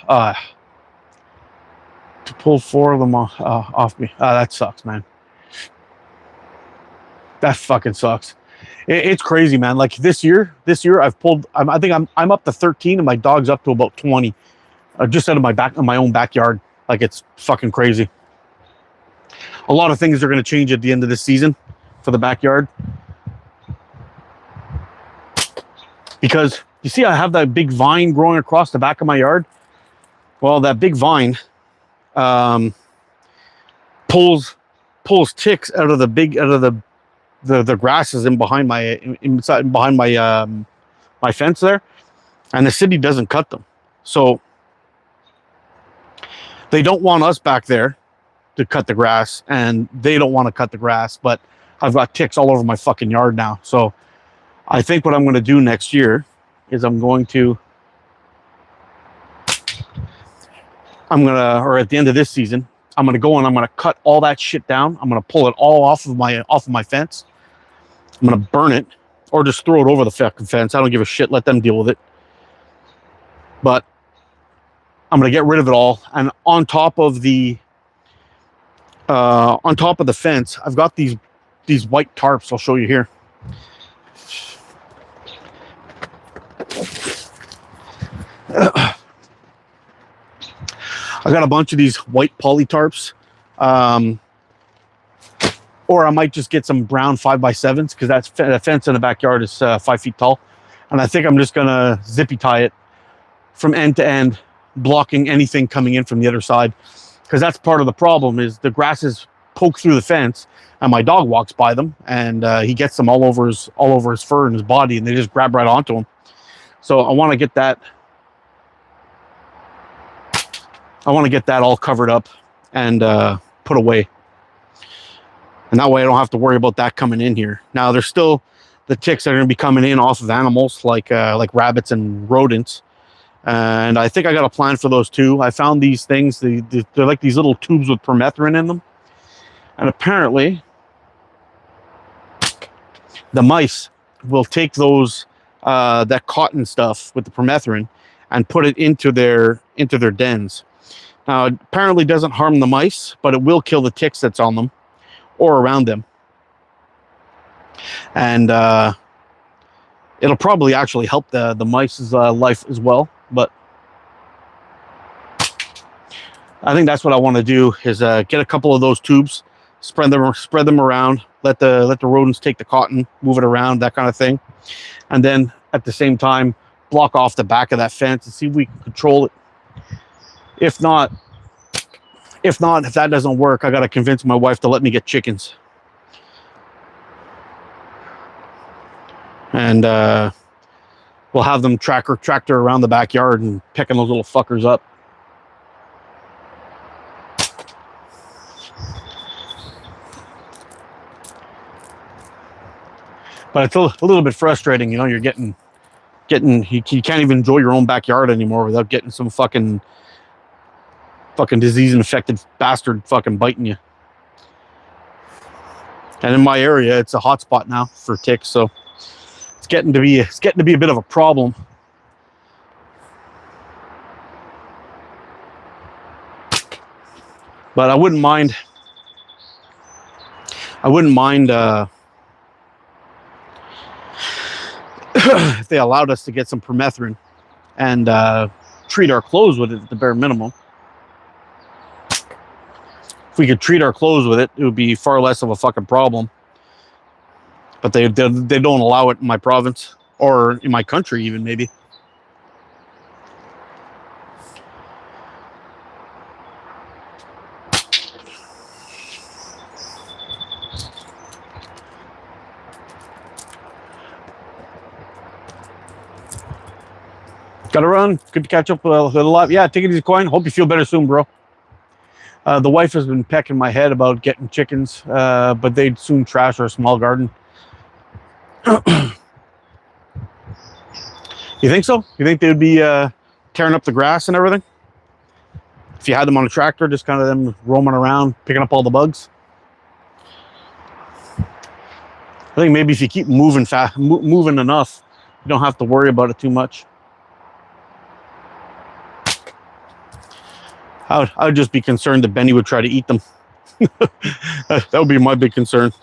them off me. That sucks, man. That fucking sucks. It's crazy, man. Like this year I've pulled. I think I'm up to 13, and my dog's up to about 20, just out of my own backyard. Like it's fucking crazy. A lot of things are going to change at the end of this season for the backyard. Because you see, I have that big vine growing across the back of my yard. Well, that big vine pulls ticks out of the grasses in behind my my fence there, and the city doesn't cut them, so they don't want us back there to cut the grass, and they don't want to cut the grass. But I've got ticks all over my fucking yard now, so. I think what I'm going to do next year is or at the end of this season, I'm going to go and I'm going to cut all that shit down. I'm going to pull it all off of my fence. I'm going to burn it or just throw it over the fucking fence. I don't give a shit. Let them deal with it. But I'm going to get rid of it all. And on top of the fence, I've got these white tarps. I'll show you here. I got a bunch of these white poly tarps, or I might just get some brown 5x7s because that fence in the backyard is 5 feet tall, and I think I'm just gonna zippy tie it from end to end, blocking anything coming in from the other side, because that's part of the problem. Is the grasses poke through the fence, and my dog walks by them, and he gets them all over his fur and his body, and they just grab right onto him. So I want to get that. I want to get that all covered up and put away. And that way I don't have to worry about that coming in here. Now, there's still the ticks that are going to be coming in off of animals like rabbits and rodents. And I think I got a plan for those too. I found these things. They're like these little tubes with permethrin in them. And apparently, the mice will take those that cotton stuff with the permethrin and put it into their dens. Now, it apparently doesn't harm the mice, but it will kill the ticks that's on them or around them. And it'll probably actually help the mice's life as well. But I think that's what I want to do is get a couple of those tubes, spread them around, let the rodents take the cotton, move it around, that kind of thing. And then at the same time, block off the back of that fence and see if we can control it. If not, if that doesn't work, I got to convince my wife to let me get chickens. and we'll have them tractor around the backyard and picking those little fuckers up. But it's a little bit frustrating, you know. You're getting you can't even enjoy your own backyard anymore without getting some fucking disease infected bastard fucking biting you. And in my area, it's a hot spot now for ticks, so it's getting to be a bit of a problem. But I wouldn't mind if they allowed us to get some permethrin and treat our clothes with it at the bare minimum. If we could treat our clothes with it, it would be far less of a fucking problem. But they don't allow it in my province or in my country even, maybe. Gotta run. Good to catch up with a lot. Yeah, take it easy, Coin. Hope you feel better soon, bro. The wife has been pecking my head about getting chickens, but they'd soon trash our small garden. You think so? You think they'd be tearing up the grass and everything? If you had them on a tractor, just kind of them roaming around, picking up all the bugs? I think maybe if you keep moving enough, you don't have to worry about it too much. I would just be concerned that Benny would try to eat them. That would be my big concern.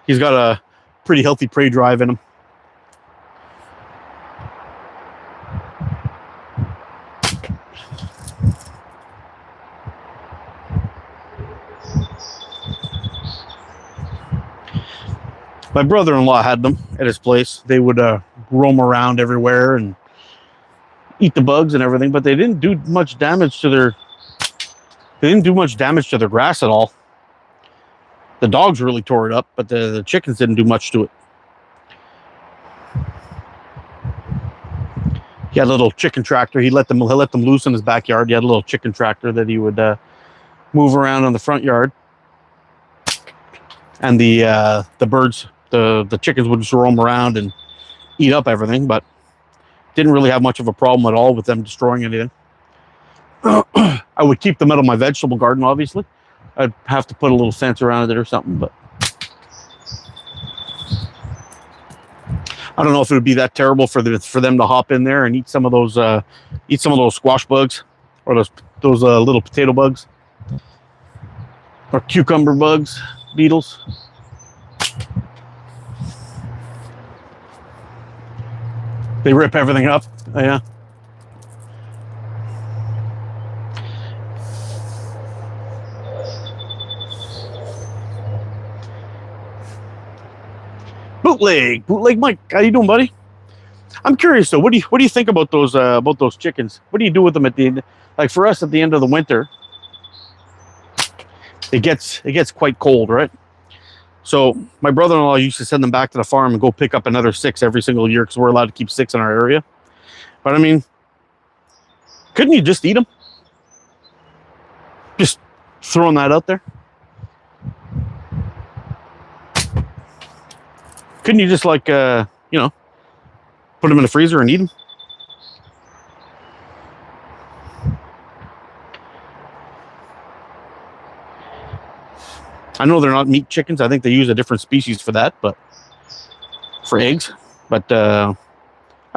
He's got a pretty healthy prey drive in him. My brother-in-law had them at his place. They would roam around everywhere and eat the bugs and everything, but they didn't do much damage to their grass at all. The dogs really tore it up, but the chickens didn't do much to it. He had a little chicken tractor. He let them loose in his backyard. He had a little chicken tractor that he would move around on the front yard, and the birds, the chickens would just roam around and eat up everything, but didn't really have much of a problem at all with them destroying anything. I would keep them out of my vegetable garden, obviously. I'd have to put a little fence around it or something, but I don't know if it would be that terrible for them to hop in there and eat some of those squash bugs or those little potato bugs or cucumber bugs, beetles. They rip everything up. Yeah. Bootleg Mike, how you doing, buddy? I'm curious though. What do you think about those chickens? What do you do with them at the end? Like for us, at the end of the winter, it gets quite cold, right? So my brother-in-law used to send them back to the farm and go pick up another 6 every single year because we're allowed to keep 6 in our area. But I mean, couldn't you just eat them? Just throwing that out there. Couldn't you just like, put them in the freezer and eat them? I know they're not meat chickens. I think they use a different species for that, but for eggs. But I'd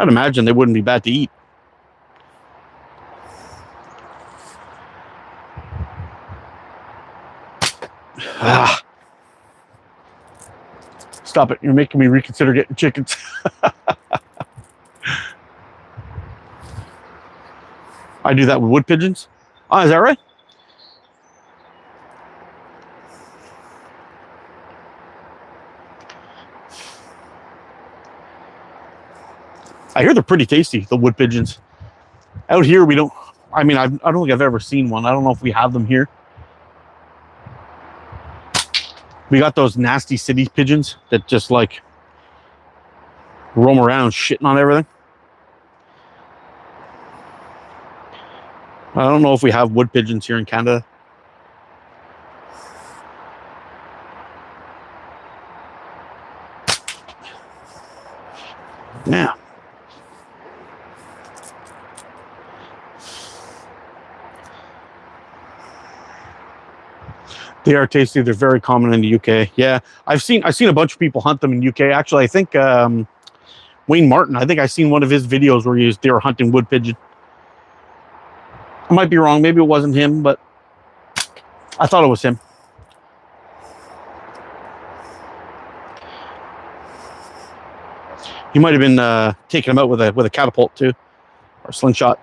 imagine they wouldn't be bad to eat. Stop it. You're making me reconsider getting chickens. I do that with wood pigeons. Oh, is that right? I hear they're pretty tasty, the wood pigeons. Out here, we don't... I mean, I don't think I've ever seen one. I don't know if we have them here. We got those nasty city pigeons that just like roam around shitting on everything. I don't know if we have wood pigeons here in Canada. Yeah. They are tasty. They're very common in the UK. Yeah, I've seen a bunch of people hunt them in UK. Actually, I think Wayne Martin. I think I seen one of his videos where they were hunting wood pigeon. I might be wrong. Maybe it wasn't him, but I thought it was him. He might have been taking them out with a catapult too, or slingshot.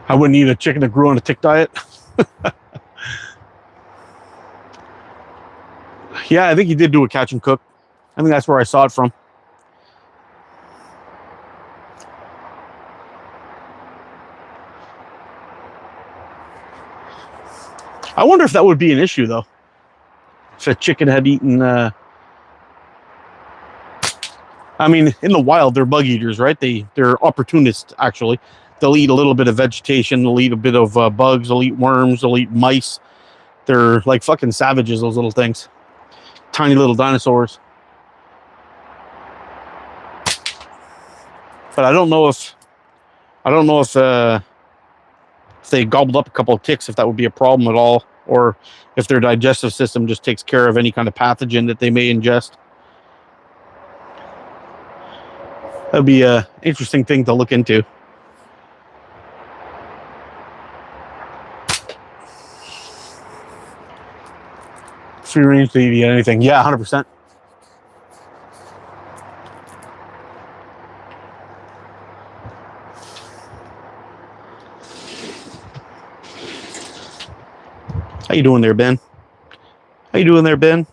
I wouldn't eat a chicken that grew on a tick diet. Yeah, I think he did do a catch and cook. I think that's where I saw it from. I wonder if that would be an issue, though. If a chicken had eaten... I mean, in the wild, they're bug eaters, right? They're opportunists, actually. They'll eat a little bit of vegetation. They'll eat a bit of bugs. They'll eat worms. They'll eat mice. They're like fucking savages, those little things. Tiny little dinosaurs. But I don't know if they gobbled up a couple of ticks, if that would be a problem at all, or if their digestive system just takes care of any kind of pathogen that they may ingest. That'd be an interesting thing to look into. Free range to eat anything. Yeah, 100%. How you doing there, Ben? How you doing there, Ben?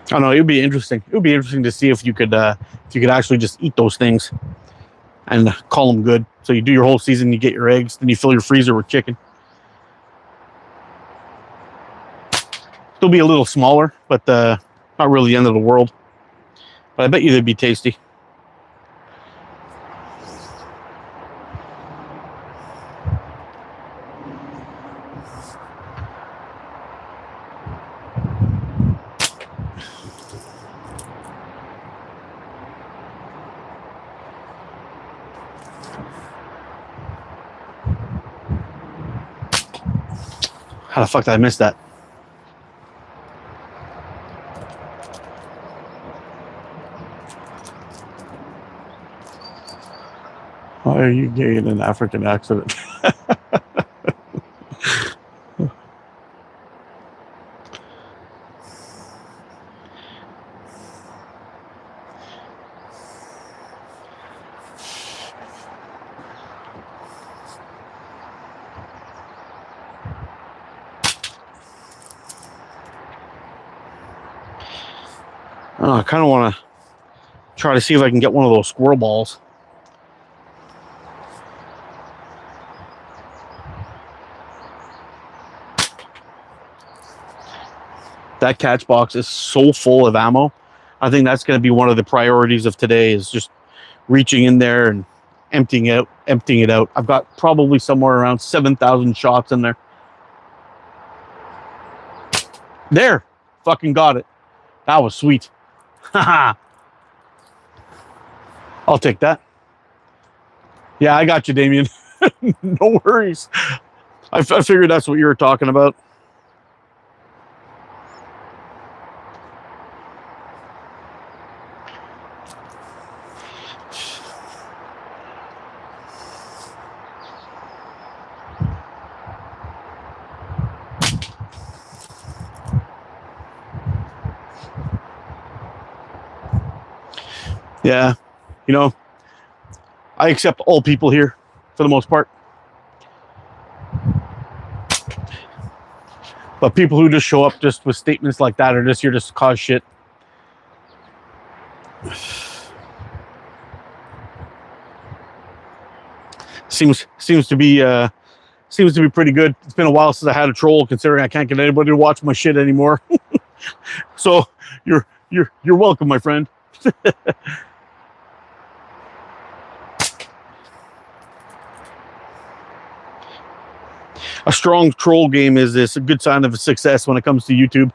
I don't know. It would be interesting. It would be interesting to see if you could actually just eat those things and call them good. So you do your whole season, you get your eggs, then you fill your freezer with chicken. Still be a little smaller, but not really the end of the world. But I bet you they'd be tasty. How the fuck did I miss that? Why are you gay in an African accident? I kind of want to try to see if I can get one of those squirrel balls. That catch box is so full of ammo. I think that's going to be one of the priorities of today, is just reaching in there and emptying it out. I've got probably somewhere around 7,000 shots in there. There, fucking got it. That was sweet. Haha. I'll take that. Yeah, I got you, Damien. No worries. I figured that's what you were talking about. Yeah, you know, I accept all people here for the most part. But people who just show up just with statements like that are just here just to cause shit. Seems to be pretty good. It's been a while since I had a troll, considering I can't get anybody to watch my shit anymore. So you're welcome, my friend. A strong troll game is this a good sign of a success when it comes to YouTube.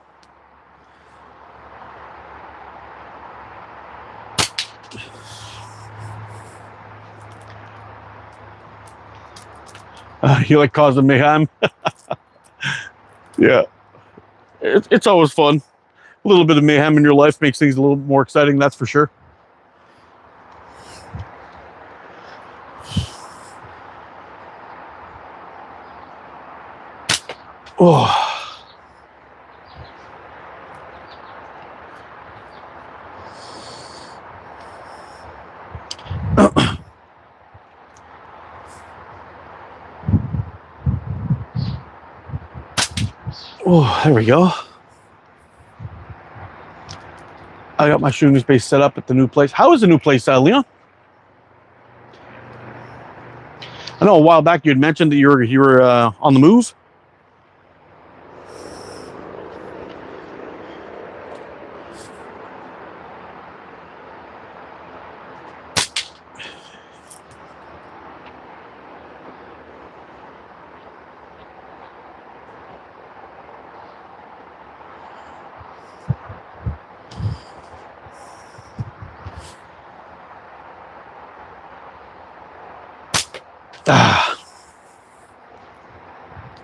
You like causing mayhem? Yeah, it's always fun. A little bit of mayhem in your life makes things a little more exciting, that's for sure. Oh. Oh, there we go. I got my shooting space set up at the new place. How is the new place, Leon? I know a while back you had mentioned that you were on the move.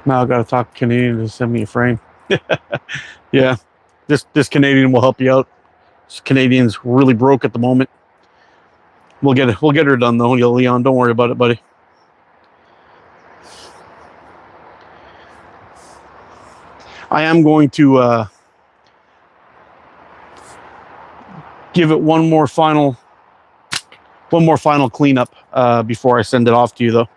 Now I gotta talk Canadian to send me a frame. Yeah, this Canadian will help you out. This Canadian's really broke at the moment. We'll get her done though, Leon. Don't worry about it, buddy. I am going to give it one more final cleanup before I send it off to you, though.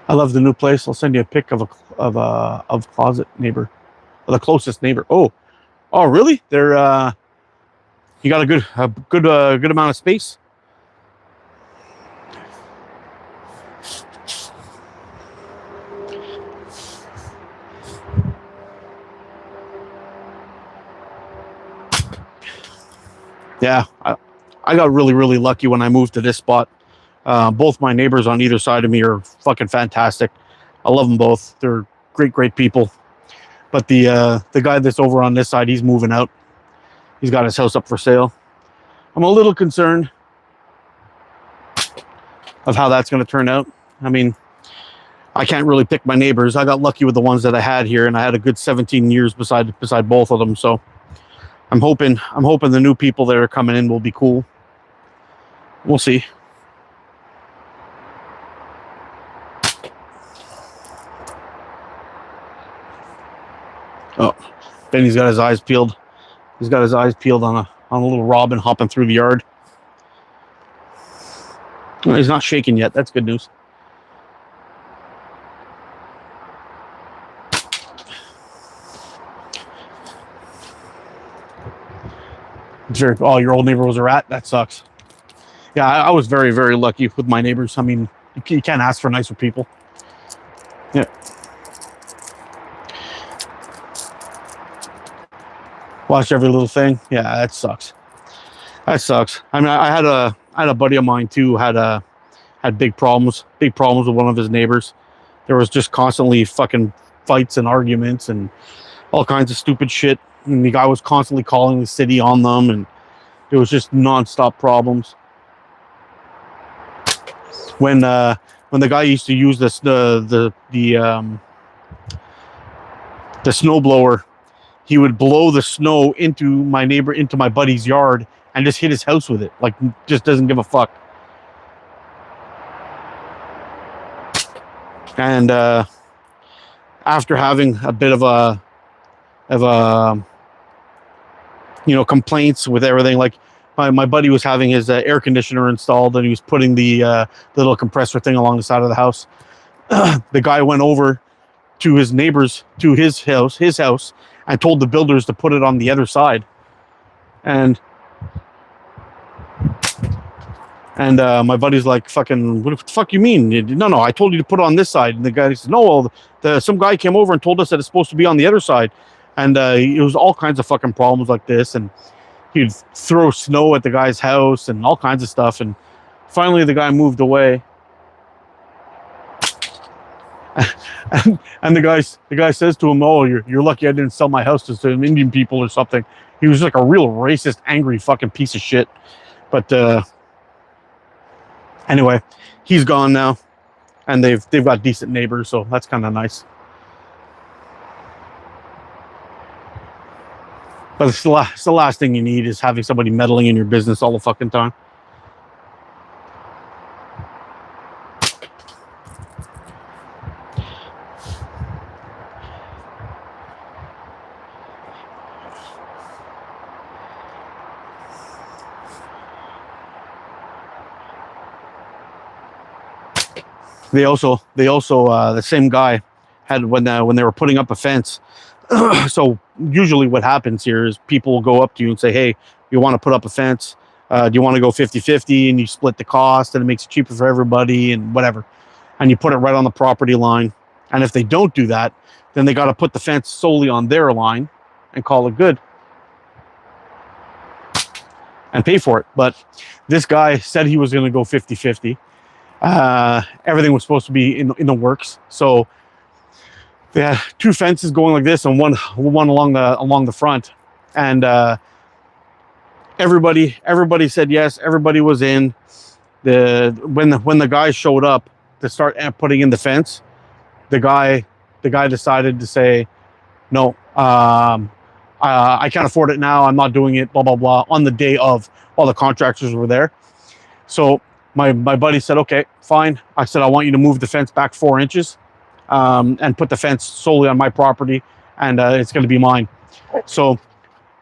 I love the new place. I'll send you a pic of a closet neighbor, the closest neighbor. Oh, really? They're you got a good amount of space. Yeah, I got really lucky when I moved to this spot. Both my neighbors on either side of me are fucking fantastic. I love them both. They're great people. But the guy that's over on this side, he's moving out. He's got his house up for sale. I'm a little concerned of how that's going to turn out. I mean, I can't really pick my neighbors. I got lucky with the ones that I had here, and I had a good 17 years beside both of them. So I'm hoping the new people that are coming in will be cool. We'll see. Oh, Benny's got his eyes peeled. He's got his eyes peeled on a little robin hopping through the yard. Well, he's not shaking yet. That's good news. Oh, your old neighbor was a rat? That sucks. Yeah, I was very lucky with my neighbors. I mean, you can't ask for nicer people. Yeah. Watch every little thing. Yeah, that sucks. That sucks. I mean, I had a buddy of mine too had big problems with one of his neighbors. There was just constantly fucking fights and arguments and all kinds of stupid shit. And the guy was constantly calling the city on them, and it was just nonstop problems. When the guy used to use this the snowblower, he would blow the snow into my buddy's yard and just hit his house with it. Like, just doesn't give a fuck. And after having a bit of a complaints with everything, like my buddy was having his air conditioner installed, and he was putting the little compressor thing along the side of the house. The guy went over to his neighbors, to his house, and told the builders to put it on the other side. And my buddy's like, fucking, what the fuck you mean? No, I told you to put it on this side. And the guy said, no, well, some guy came over and told us that it's supposed to be on the other side. And it was all kinds of fucking problems like this. And he'd throw snow at the guy's house and all kinds of stuff. And finally the guy moved away. And the guy says to him, oh, you're lucky I didn't sell my house to some Indian people or something. He was like a real racist, angry fucking piece of shit. But anyway, he's gone now, and they've got decent neighbors, so that's kind of nice. But it's the last thing you need is having somebody meddling in your business all the fucking time. They also the same guy had when they were putting up a fence. So usually what happens here is people will go up to you and say, hey, you want to put up a fence? Do you want to go 50-50? And you split the cost, and it makes it cheaper for everybody and whatever. And you put it right on the property line. And if they don't do that, then they got to put the fence solely on their line and call it good and pay for it. But this guy said he was going to go 50-50. Everything was supposed to be in the works. So they had two fences going like this, and one along the front. And everybody said yes. Everybody was in. When the guy showed up to start putting in the fence, the guy decided to say, no, I can't afford it now. I'm not doing it. Blah blah blah. On the day of, all the contractors were there. So my buddy said, okay, fine. I said, I want you to move the fence back 4 inches, and put the fence solely on my property, and it's going to be mine. So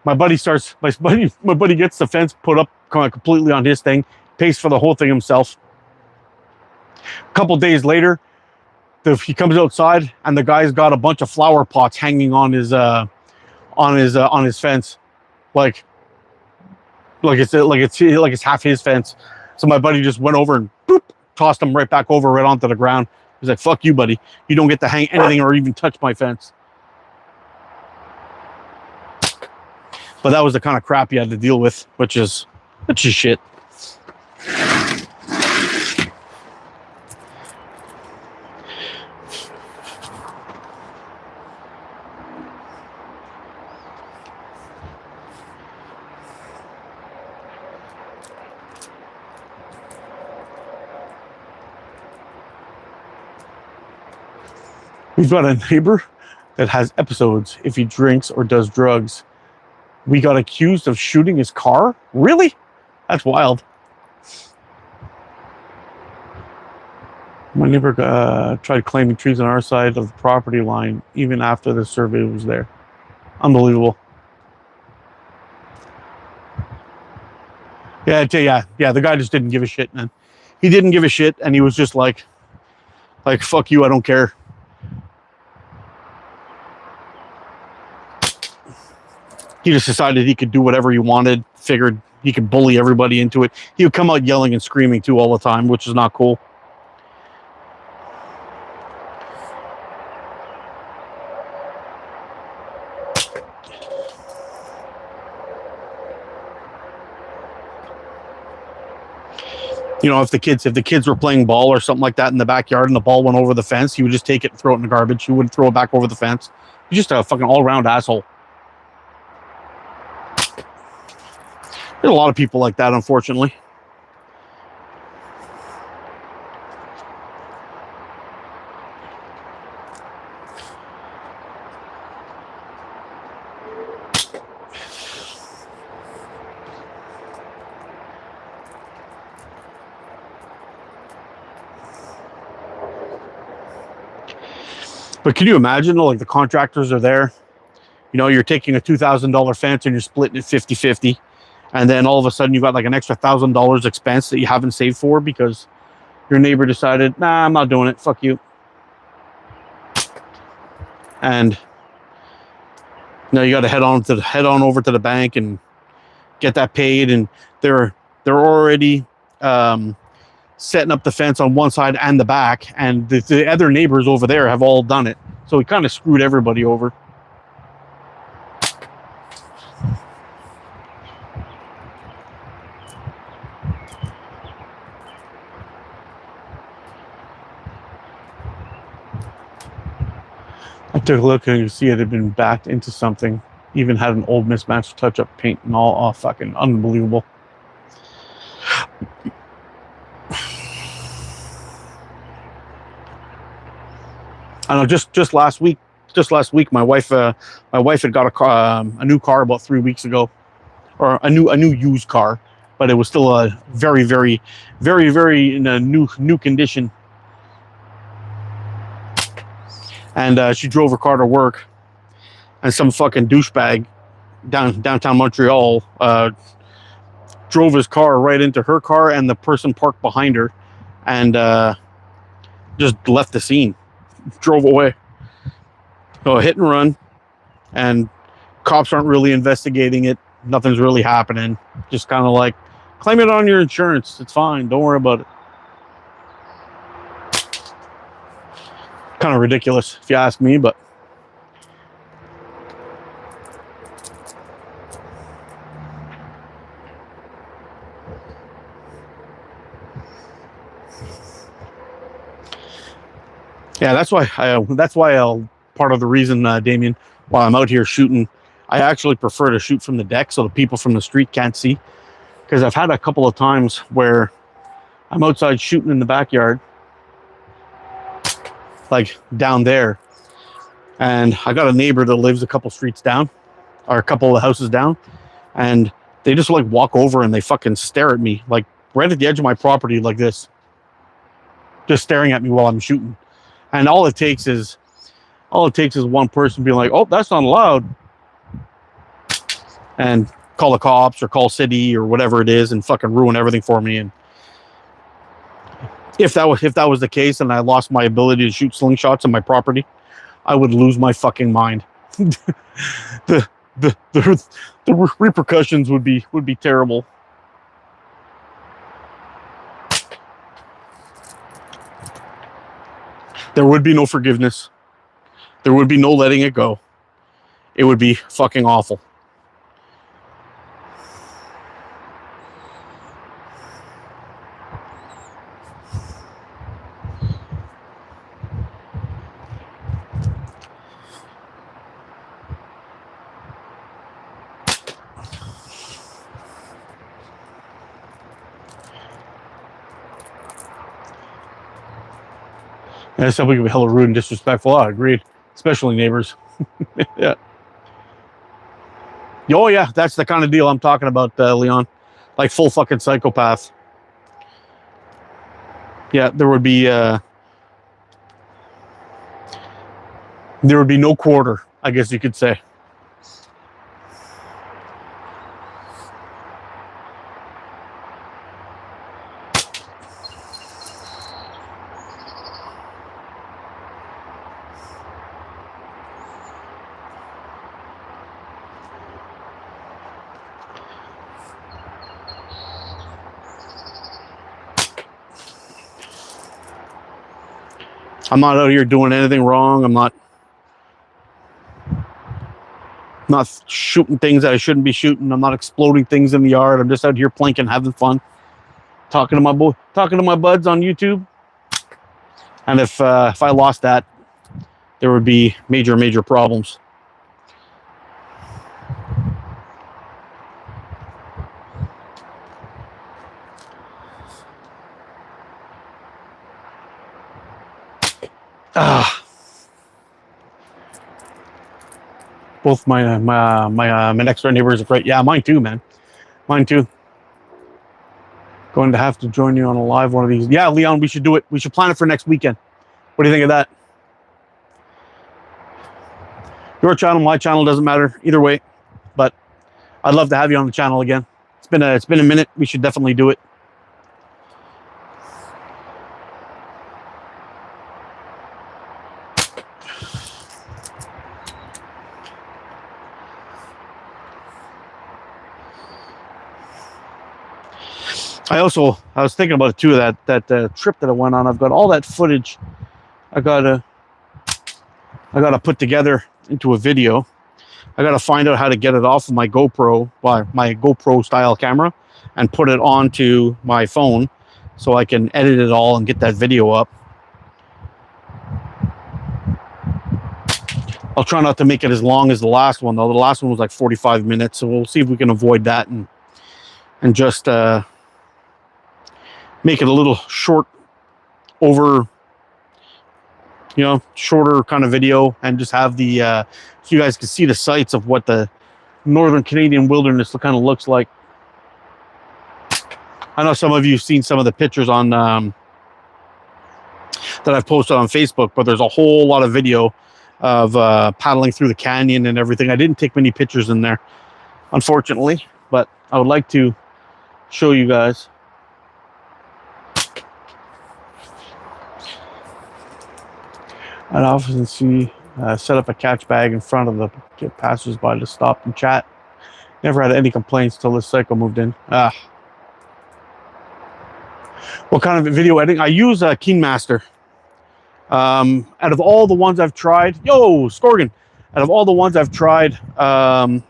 my buddy gets the fence put up completely on his thing, pays for the whole thing himself. A couple days later, he comes outside, and the guy's got a bunch of flower pots hanging on his fence, like it's half his fence. So my buddy just went over and boop, tossed him right back over, right onto the ground. He's like, fuck you, buddy. You don't get to hang anything or even touch my fence. But that was the kind of crap you had to deal with, which is shit. We've got a neighbor that has episodes if he drinks or does drugs. We got accused of shooting his car? Really? That's wild. My neighbor tried claiming trees on our side of the property line even after the survey was there. Unbelievable. Yeah, the guy just didn't give a shit, man. He didn't give a shit, and he was just like, fuck you, I don't care. He just decided he could do whatever he wanted, figured he could bully everybody into it. He would come out yelling and screaming too all the time, which is not cool. You know, if the kids were playing ball or something like that in the backyard and the ball went over the fence, he would just take it and throw it in the garbage. He wouldn't throw it back over the fence. He's just a fucking all-around asshole. There's a lot of people like that, unfortunately. But can you imagine, like, the contractors are there, you know, you're taking a $2,000 fence and you're splitting it 50-50, and then all of a sudden you've got like an extra $1,000 expense that you haven't saved for because your neighbor decided, nah, I'm not doing it, fuck you. And now you got to head on over to the bank and get that paid, and they're already setting up the fence on one side and the back, and the other neighbors over there have all done it. So he kind of screwed everybody over. I took a look and you see it had been backed into something. Even had an old mismatched touch-up paint and all. Oh, fucking unbelievable. I know. Just last week, my wife had got a new car about 3 weeks ago, or a new used car, but it was still a very in a new condition. And she drove her car to work, and some fucking douchebag downtown Montreal drove his car right into her car and the person parked behind her, and just left the scene. Drove away. So hit and run, and cops aren't really investigating it. Nothing's really happening. Just kind of like, claim it on your insurance. It's fine. Don't worry about it. Kind of ridiculous, if you ask me, but yeah, that's why part of the reason, Damien, while I'm out here shooting, I actually prefer to shoot from the deck so the people from the street can't see. Because I've had a couple of times where I'm outside shooting in the backyard, like down there, and I got a neighbor that lives a couple streets down, or a couple of houses down, and they just like walk over and they fucking stare at me, like right at the edge of my property, like this, just staring at me while I'm shooting. And all it takes is one person being like, "Oh, that's not allowed," and call the cops or call city or whatever it is, and fucking ruin everything for me. And if that was the case, and I lost my ability to shoot slingshots on my property, I would lose my fucking mind. the repercussions would be terrible. There would be no forgiveness. There would be no letting it go. It would be fucking awful. And some people can be hella rude and disrespectful. I agreed, especially neighbors. Yeah. Oh yeah, that's the kind of deal I'm talking about, Leon. Like full fucking psychopath. Yeah, there would be no quarter, I guess you could say. I'm not out here doing anything wrong. I'm not shooting things that I shouldn't be shooting. I'm not exploding things in the yard. I'm just out here plinking, having fun, talking to my buds on YouTube. And if I lost that, there would be major problems. Both my next door neighbors are right. Yeah, mine too, man. Mine too. Going to have to join you on a live one of these. Yeah, Leon, we should do it. We should plan it for next weekend. What do you think of that? Your channel, my channel, doesn't matter either way. But I'd love to have you on the channel again. It's been a minute. We should definitely do it. I was thinking about it too, that trip that I went on. I've got all that footage I gotta put together into a video. I gotta find out how to get it off of my GoPro, my GoPro style camera, and put it onto my phone so I can edit it all and get that video up. I'll try not to make it as long as the last one, though. The last one was like 45 minutes, so we'll see if we can avoid that and just make it a little short, shorter kind of video, and just have the so you guys can see the sights of what the northern Canadian wilderness kind of looks like. I know some of you have seen some of the pictures on that I've posted on Facebook, but there's a whole lot of video of paddling through the canyon and everything. I didn't take many pictures in there, unfortunately, but I would like to show you guys. I'd often see set up a catch bag in front of the passers-by to stop and chat. Never had any complaints till this cycle moved in. What kind of video editing? I use Keen Master. Out of all the ones I've tried, Scorgan. Out of all the ones I've tried, from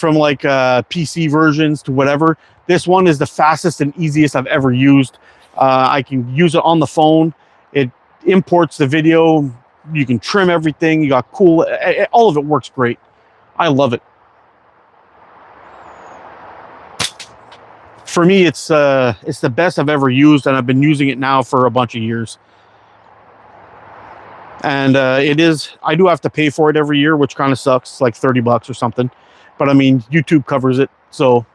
like PC versions to whatever, this one is the fastest and easiest I've ever used. I can use it on the phone. It imports the video. You can trim everything. You got cool. All of it works great. I love it. For me, it's the best I've ever used, and I've been using it now for a bunch of years. And I do have to pay for it every year, which kind of sucks. It's like $30 or something. But I mean, YouTube covers it, so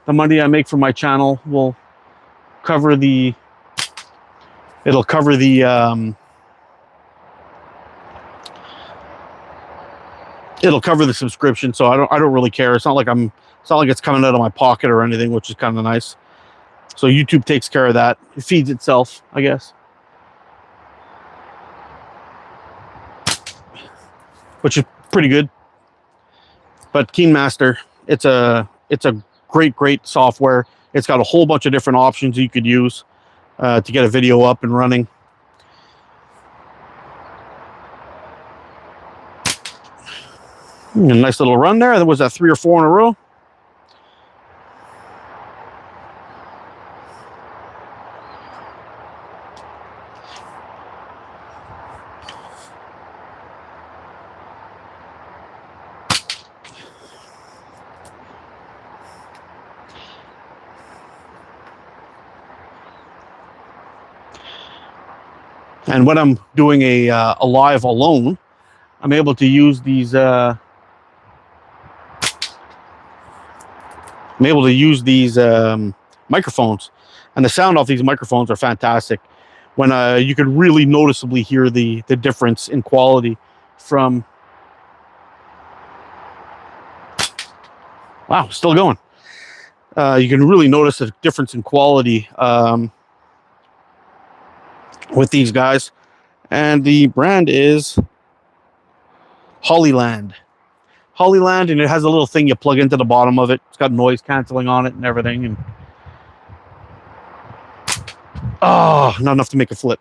the money I make from my channel will cover the. It'll cover the. It'll cover the subscription, so I don't really care. It's not like it's coming out of my pocket or anything, which is kind of nice. So YouTube takes care of that. It feeds itself, I guess. Which is pretty good. But Keen Master, it's a great software. It's got a whole bunch of different options you could use to get a video up and running. A nice little run there. There was that 3 or 4 in a row. And when I'm doing a live alone, I'm able to use these. Microphones, and the sound off these microphones are fantastic. When you could really noticeably hear the difference in quality from. Wow, still going. You can really notice a difference in quality with these guys, and the brand is Hollyland. Hollyland, and it has a little thing you plug into the bottom of it. It's got noise canceling on it and everything. And not enough to make a flip.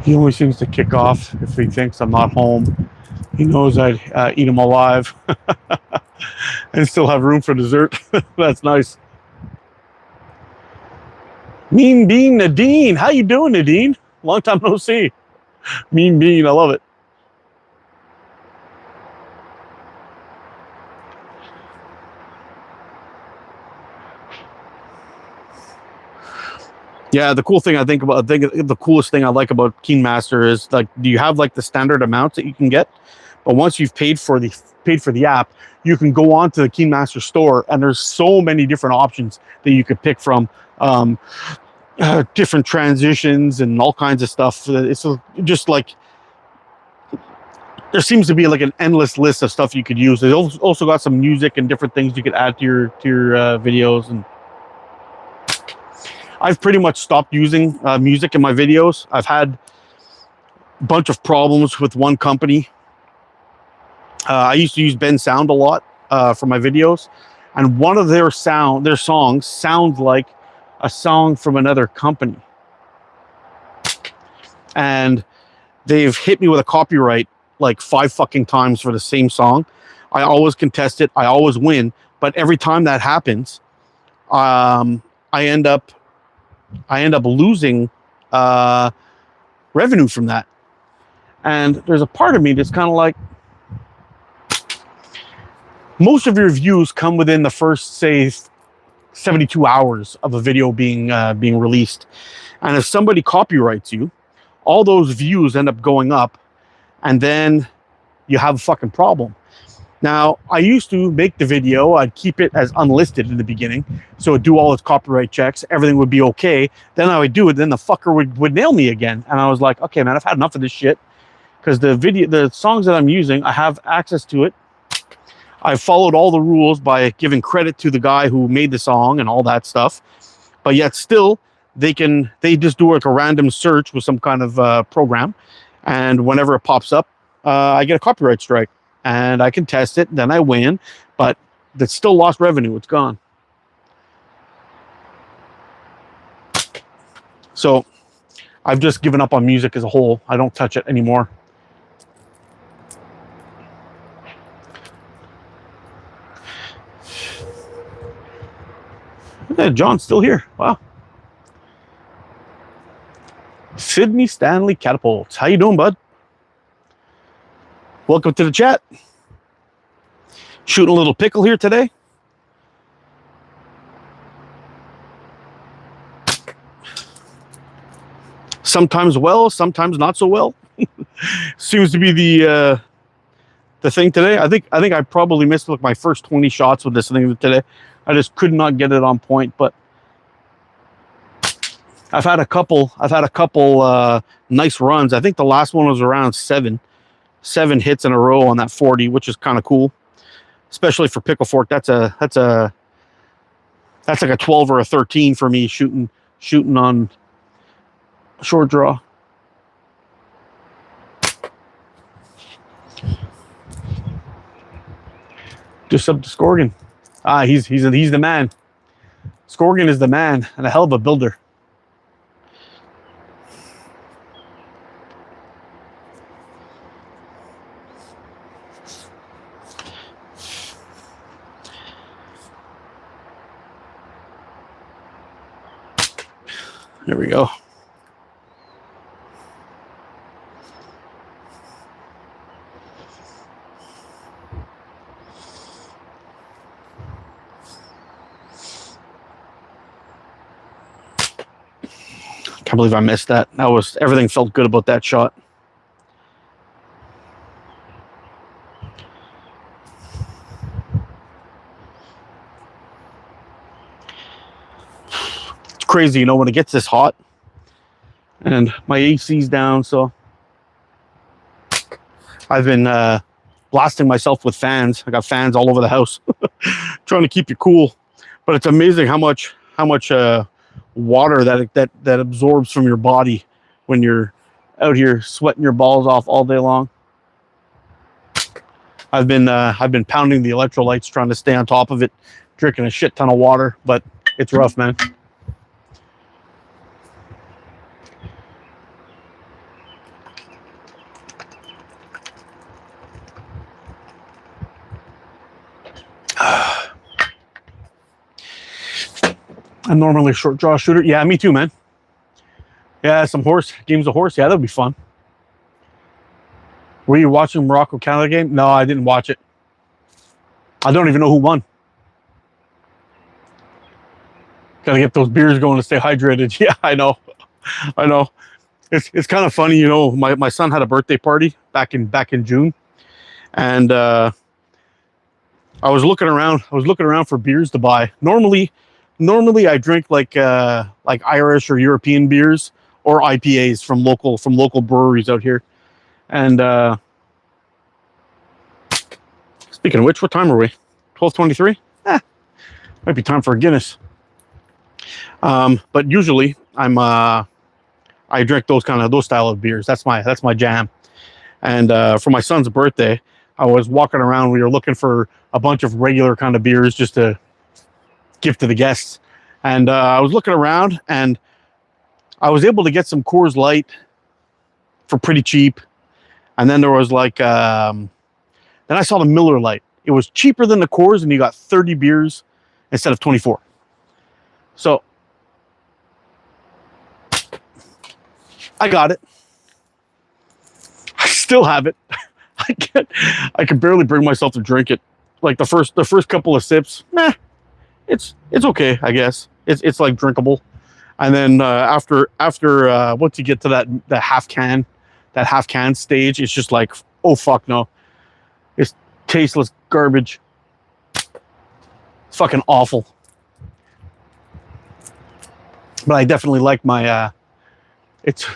He always seems to kick off if he thinks I'm not home. He knows I'd eat him alive and still have room for dessert. That's nice. Mean Bean Nadine. How you doing, Nadine? Long time no see. Mean Bean. I love it. Yeah, the cool thing I think the coolest thing I like about Keen Master is like, do you have like the standard amounts that you can get? But once you've paid for the app, you can go on to the Keen Master store, and there's so many different options that you could pick from. Different transitions and all kinds of stuff. It's just like, there seems to be like an endless list of stuff you could use. They also got some music and different things you could add to your videos. And I've pretty much stopped using music in my videos. I've had a bunch of problems with one company. I used to use Ben Sound a lot for my videos, and one of their songs sounds like a song from another company, and they've hit me with a copyright like 5 fucking times for the same song. I always contest it. I always win, but every time that happens, I end up losing revenue from that. And there's a part of me that's kind of like, most of your views come within the first, say, 72 hours of a video being released. And if somebody copyrights you, all those views end up going up, and then you have a fucking problem. Now, I used to make the video, I'd keep it as unlisted in the beginning, so it'd do all its copyright checks, everything would be okay. Then I would do it, then the fucker would nail me again. And I was like, okay, man, I've had enough of this shit, because the songs that I'm using, I have access to it. I followed all the rules by giving credit to the guy who made the song and all that stuff. But yet still, they just do like a random search with some kind of program. And whenever it pops up, I get a copyright strike. And I can test it, then I win. But that's still lost revenue. It's gone. So I've just given up on music as a whole. I don't touch it anymore. Yeah, John's still here. Wow. Sydney Stanley Catapults. How you doing, bud? Welcome to the chat. Shooting a little pickle here today. Sometimes well, sometimes not so well. Seems to be the thing today. I think I probably missed like my first 20 shots with this thing today. I just could not get it on point, but I've had a couple nice runs. I think the last one was around 7 hits in a row on that 40, which is kind of cool, especially for pickle fork. That's like a 12 or a 13 for me shooting on short draw. Just up to Scorgan. He's the man. Scorgan is the man, and a hell of a builder. There we go. Can't believe I missed that. Everything felt good about that shot. It's crazy, you know, when it gets this hot and my AC's down, so I've been blasting myself with fans. I got fans all over the house trying to keep you cool. But it's amazing how much water that absorbs from your body when you're out here sweating your balls off all day long. I've been pounding the electrolytes, trying to stay on top of it, drinking a shit ton of water, but it's rough, man. I'm normally a short draw shooter. Yeah, me too, man. Yeah, some games of horse. Yeah, that'd be fun. Were you watching Morocco Canada game? No, I didn't watch it. I don't even know who won. Gotta get those beers going to stay hydrated. Yeah, I know. I know. It's kind of funny, you know. My son had a birthday party back in June, and I was looking around. I was looking around for beers to buy. Normally I drink like Irish or European beers or IPAs from local breweries out here. And speaking of which, what time are we? 12:23. Might be time for a Guinness. But usually I drink those style of beers. That's my jam. And for my son's birthday, I was walking around. We were looking for a bunch of regular kind of beers just to give to the guests. And I was looking around, and I was able to get some Coors Light for pretty cheap. And then there was like, then I saw the Miller Lite. It was cheaper than the Coors, and you got 30 beers instead of 24. So I got it. I still have it. I can barely bring myself to drink it. Like the first couple of sips, it's okay, I guess. It's like drinkable. And then after once you get to that half can stage, it's just like, oh fuck no. It's tasteless garbage. It's fucking awful. But I definitely like my it's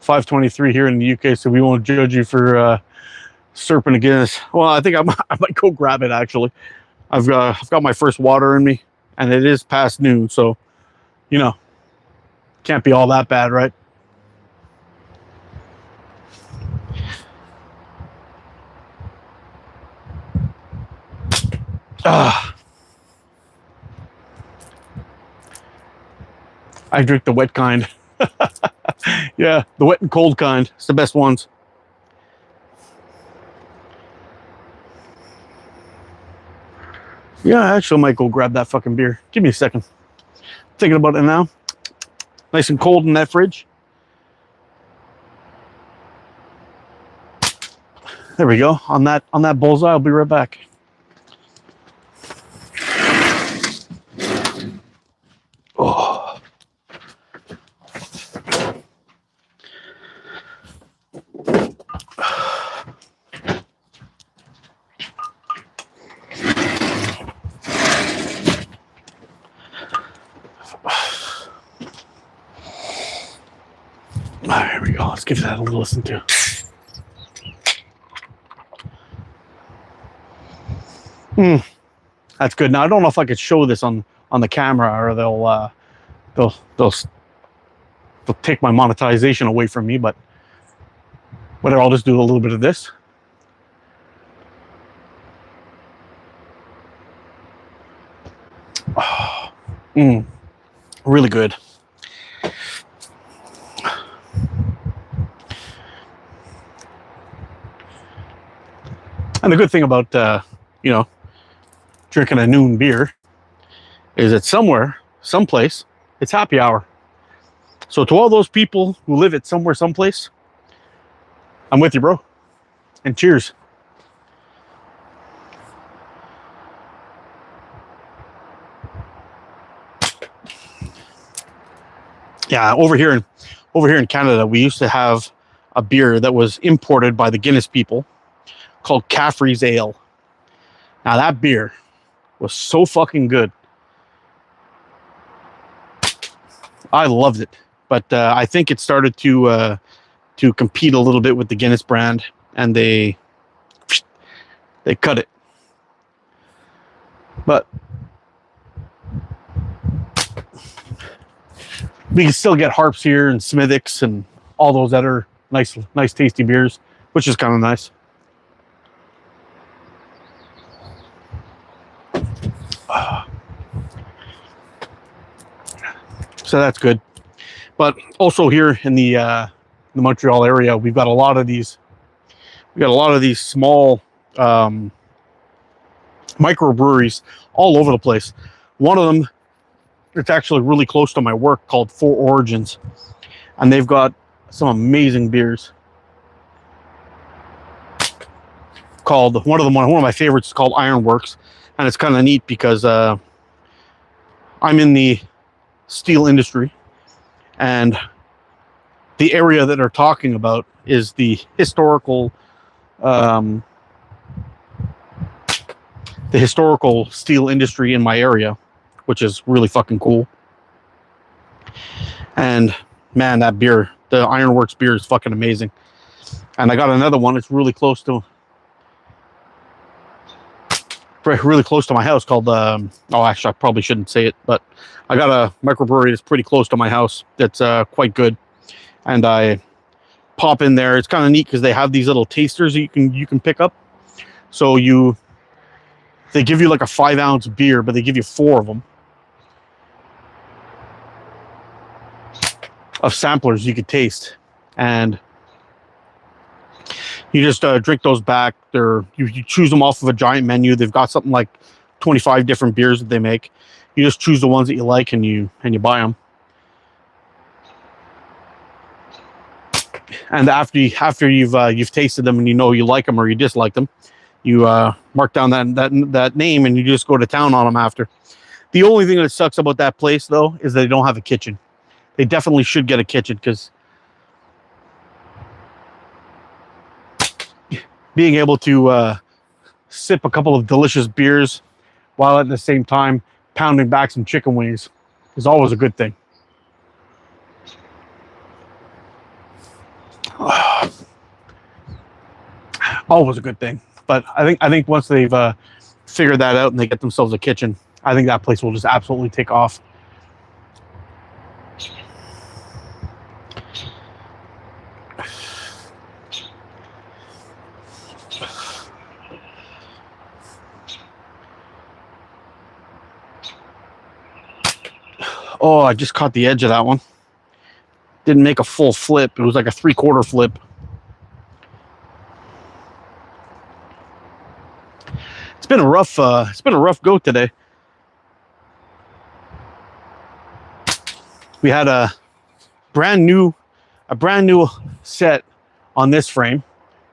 5:23 here in the UK, so we won't judge you for slurping a Guinness. Well, I think I might go grab it actually. I've got my first water in me, and it is past noon, so you know, can't be all that bad, right? I drink the wet kind. Yeah, the wet and cold kind. It's the best ones. Yeah, I actually might go grab that fucking beer. Give me a second. Thinking about it now. Nice and cold in that fridge. There we go. On that bullseye, I'll be right back. Oh. There we go. Let's give that a little listen to. That's good. Now I don't know if I could show this on the camera, or they'll take my monetization away from me. But whatever, I'll just do a little bit of this. Oh, really good. And the good thing about drinking a noon beer is that someplace, it's happy hour. So to all those people who live at someplace, I'm with you, bro. And cheers. Yeah, over here in Canada, we used to have a beer that was imported by the Guinness people called Caffrey's Ale. Now that beer was so fucking good. I loved it, but I think it started to compete a little bit with the Guinness brand, and they cut it. But we can still get Harps here and Smithwick's and all those other nice tasty beers, which is kind of nice. So that's good. But also here in the Montreal area, we've got a lot of these. We got a lot of these small microbreweries all over the place. One of them, it's actually really close to my work, called Four Origins, and they've got some amazing beers. Called one of my favorites is called Ironworks, and it's kind of neat because I'm in the steel industry, and the area that they're talking about is the historical steel industry in my area, which is really fucking cool. And man, that beer, the Ironworks beer, is fucking amazing. And I got another one. It's really close to my house called oh, actually I probably shouldn't say it, but I got a microbrewery that's pretty close to my house that's quite good, and I pop in there. It's kind of neat because they have these little tasters that you can pick up. So they give you like a 5-ounce beer, but they give you 4 of them, of samplers you could taste, and you just drink those back. You choose them off of a giant menu. They've got something like 25 different beers that they make. You just choose the ones that you like, and you buy them. And after you've tasted them and you know you like them or you dislike them, you mark down that name and you just go to town on them after. The only thing that sucks about that place, though, is they don't have a kitchen. They definitely should get a kitchen, because being able to sip a couple of delicious beers while at the same time pounding back some chicken wings is always a good thing. Always a good thing. But I think once they've figured that out and they get themselves a kitchen, I think that place will just absolutely take off. Oh, I just caught the edge of that one. Didn't make a full flip. It was like a 3/4 flip. It's been a rough go today. We had a brand new set on this frame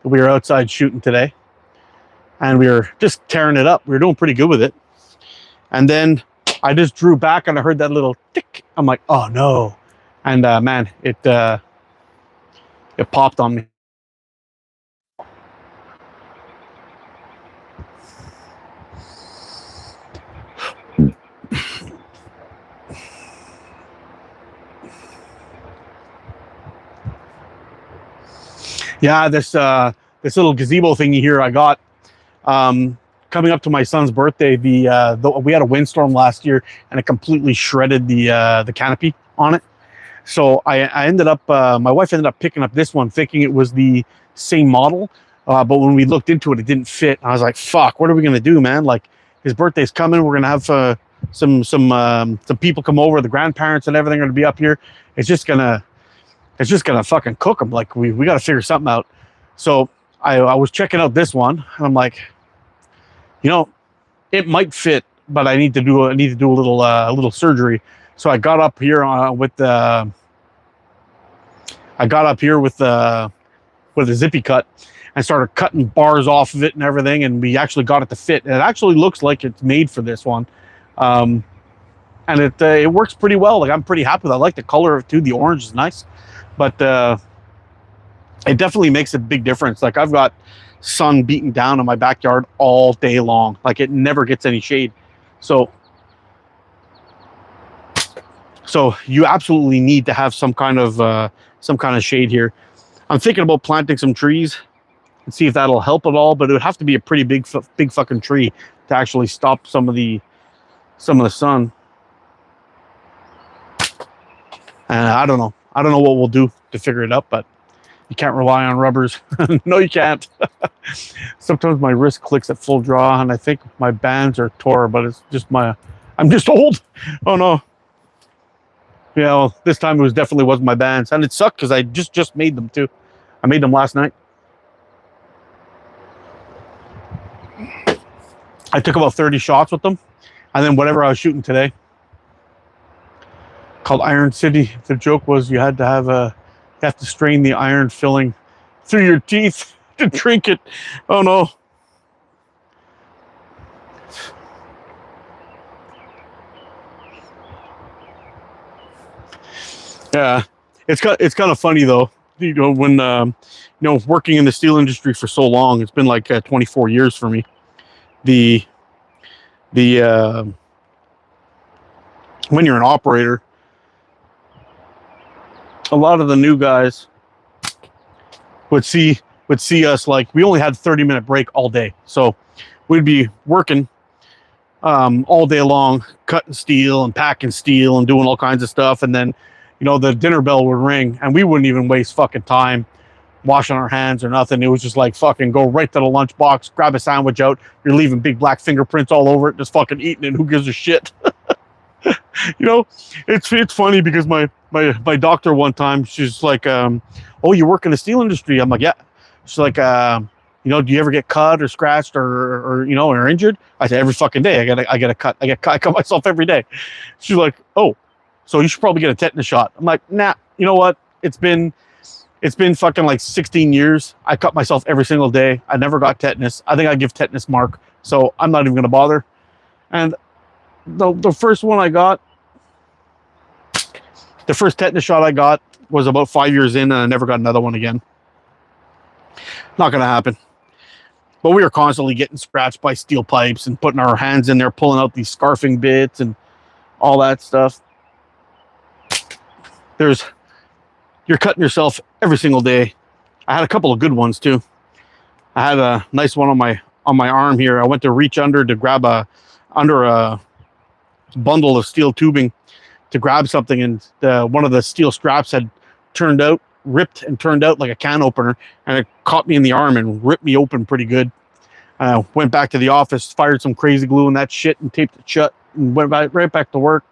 that we were outside shooting today, and we were just tearing it up. We were doing pretty good with it, and then I just drew back and I heard that little tick. I'm like, oh no. And man, it popped on me. Yeah, this little gazebo thingy here I got coming up to my son's birthday. We had a windstorm last year and it completely shredded the canopy on it. So I ended up, my wife ended up picking up this one thinking it was the same model. But when we looked into it, it didn't fit. I was like, fuck, what are we going to do, man? Like, his birthday's coming. We're going to have some people come over. The grandparents and everything are going to be up here. It's just going to fucking cook them. Like, we got to figure something out. So I was checking out this one and I'm like, you know, it might fit, but I need to do a little surgery. So I got up here with a zippy cut and started cutting bars off of it and everything, and we actually got it to fit. And it actually looks like it's made for this one, and it works pretty well. Like, I'm pretty happy with it. I like the color of it too. The orange is nice, but it definitely makes a big difference. Like, I've got sun beating down in my backyard all day long. Like, it never gets any shade. So you absolutely need to have some kind of shade here. I'm thinking about planting some trees and see if that'll help at all, but it would have to be a pretty big fucking tree to actually stop some of the sun. And I don't know what we'll do to figure it out, but you can't rely on rubbers. No, you can't. Sometimes my wrist clicks at full draw and I think my bands are tore, but it's just I'm just old. Oh no. Yeah, well, this time it definitely wasn't my bands, and it sucked because I just made them too. I made them last night. I took about 30 shots with them, and then whatever I was shooting today, called Iron City. The joke was you had to have you have to strain the iron filling through your teeth to drink it. Oh no. Yeah, it's kind of funny though. You know, when working in the steel industry for so long, it's been like 24 years for me. The when you're an operator, a lot of the new guys would see us like we only had 30-minute break all day, so we'd be working all day long, cutting steel and packing steel and doing all kinds of stuff, and then the dinner bell would ring, and we wouldn't even waste fucking time washing our hands or nothing. It was just like fucking go right to the lunchbox, grab a sandwich out. You're leaving big black fingerprints all over it, just fucking eating it. Who gives a shit? It's funny because my doctor one time, she's like, oh, you work in the steel industry? I'm like, yeah. She's like, do you ever get cut or scratched or injured? I said, every fucking day. I get a cut. I cut myself every day. She's like, oh, so you should probably get a tetanus shot. I'm like, nah, you know what? It's been fucking like 16 years. I cut myself every single day. I never got tetanus. I think I give tetanus mark. So I'm not even going to bother. And the first one I got, the first tetanus shot I got was about 5 years in, and I never got another one again. Not going to happen. But we were constantly getting scratched by steel pipes and putting our hands in there, pulling out these scarfing bits and all that stuff. You're cutting yourself every single day. I had a couple of good ones too. I had a nice one on my arm here. I went to reach under to grab under a bundle of steel tubing to grab something, and one of the steel straps had ripped and turned out like a can opener, and it caught me in the arm and ripped me open pretty good. I went back to the office, fired some crazy glue in that shit and taped it shut, and went right back to work.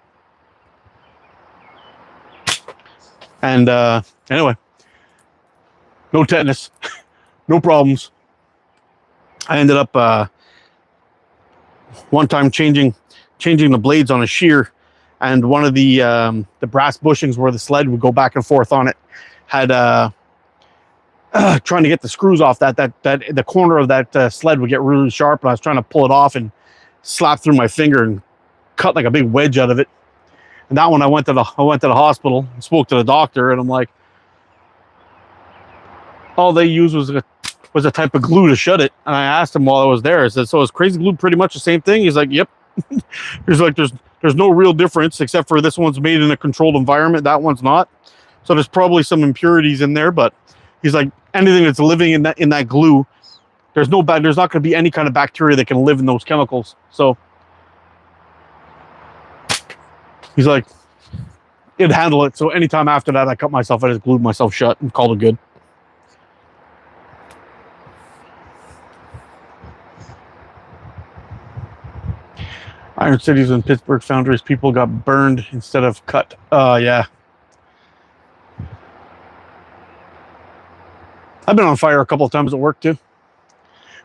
And anyway, no tetanus, no problems. I ended up one time changing the blades on a shear, and one of the brass bushings where the sled would go back and forth on it had trying to get the screws off that the corner of that sled would get really sharp, and I was trying to pull it off and slap through my finger and cut like a big wedge out of it. And that one, I went to the hospital and spoke to the doctor, and I'm like, all they used was a type of glue to shut it. And I asked him while I was there, I said, so is crazy glue pretty much the same thing? He's like, yep. He's like, there's no real difference except for this one's made in a controlled environment, that one's not. So there's probably some impurities in there, but he's like, anything that's living in that glue, there's not going to be any kind of bacteria that can live in those chemicals. So he's like, it'd handle it. So anytime after that I cut myself, I just glued myself shut and called it good. Iron Cities and Pittsburgh foundries, people got burned instead of cut. Yeah. I've been on fire a couple of times at work too.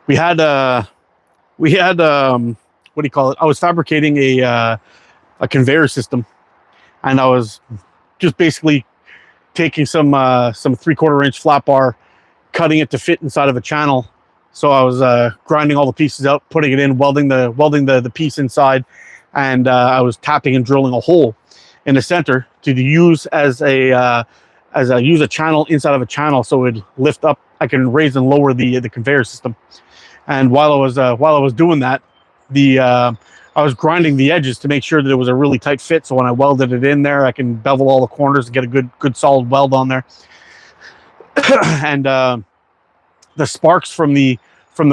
We had what do you call it? I was fabricating a conveyor system, and I was just basically taking some 3/4 inch flat bar, cutting it to fit inside of a channel. So I was grinding all the pieces out, putting it in, welding the piece inside, and I was tapping and drilling a hole in the center to use as a channel inside of a channel, so it'd lift up. I can raise and lower the conveyor system. And while I was doing that, I was grinding the edges to make sure that it was a really tight fit. So when I welded it in there, I can bevel all the corners and get a good solid weld on there. And the sparks from the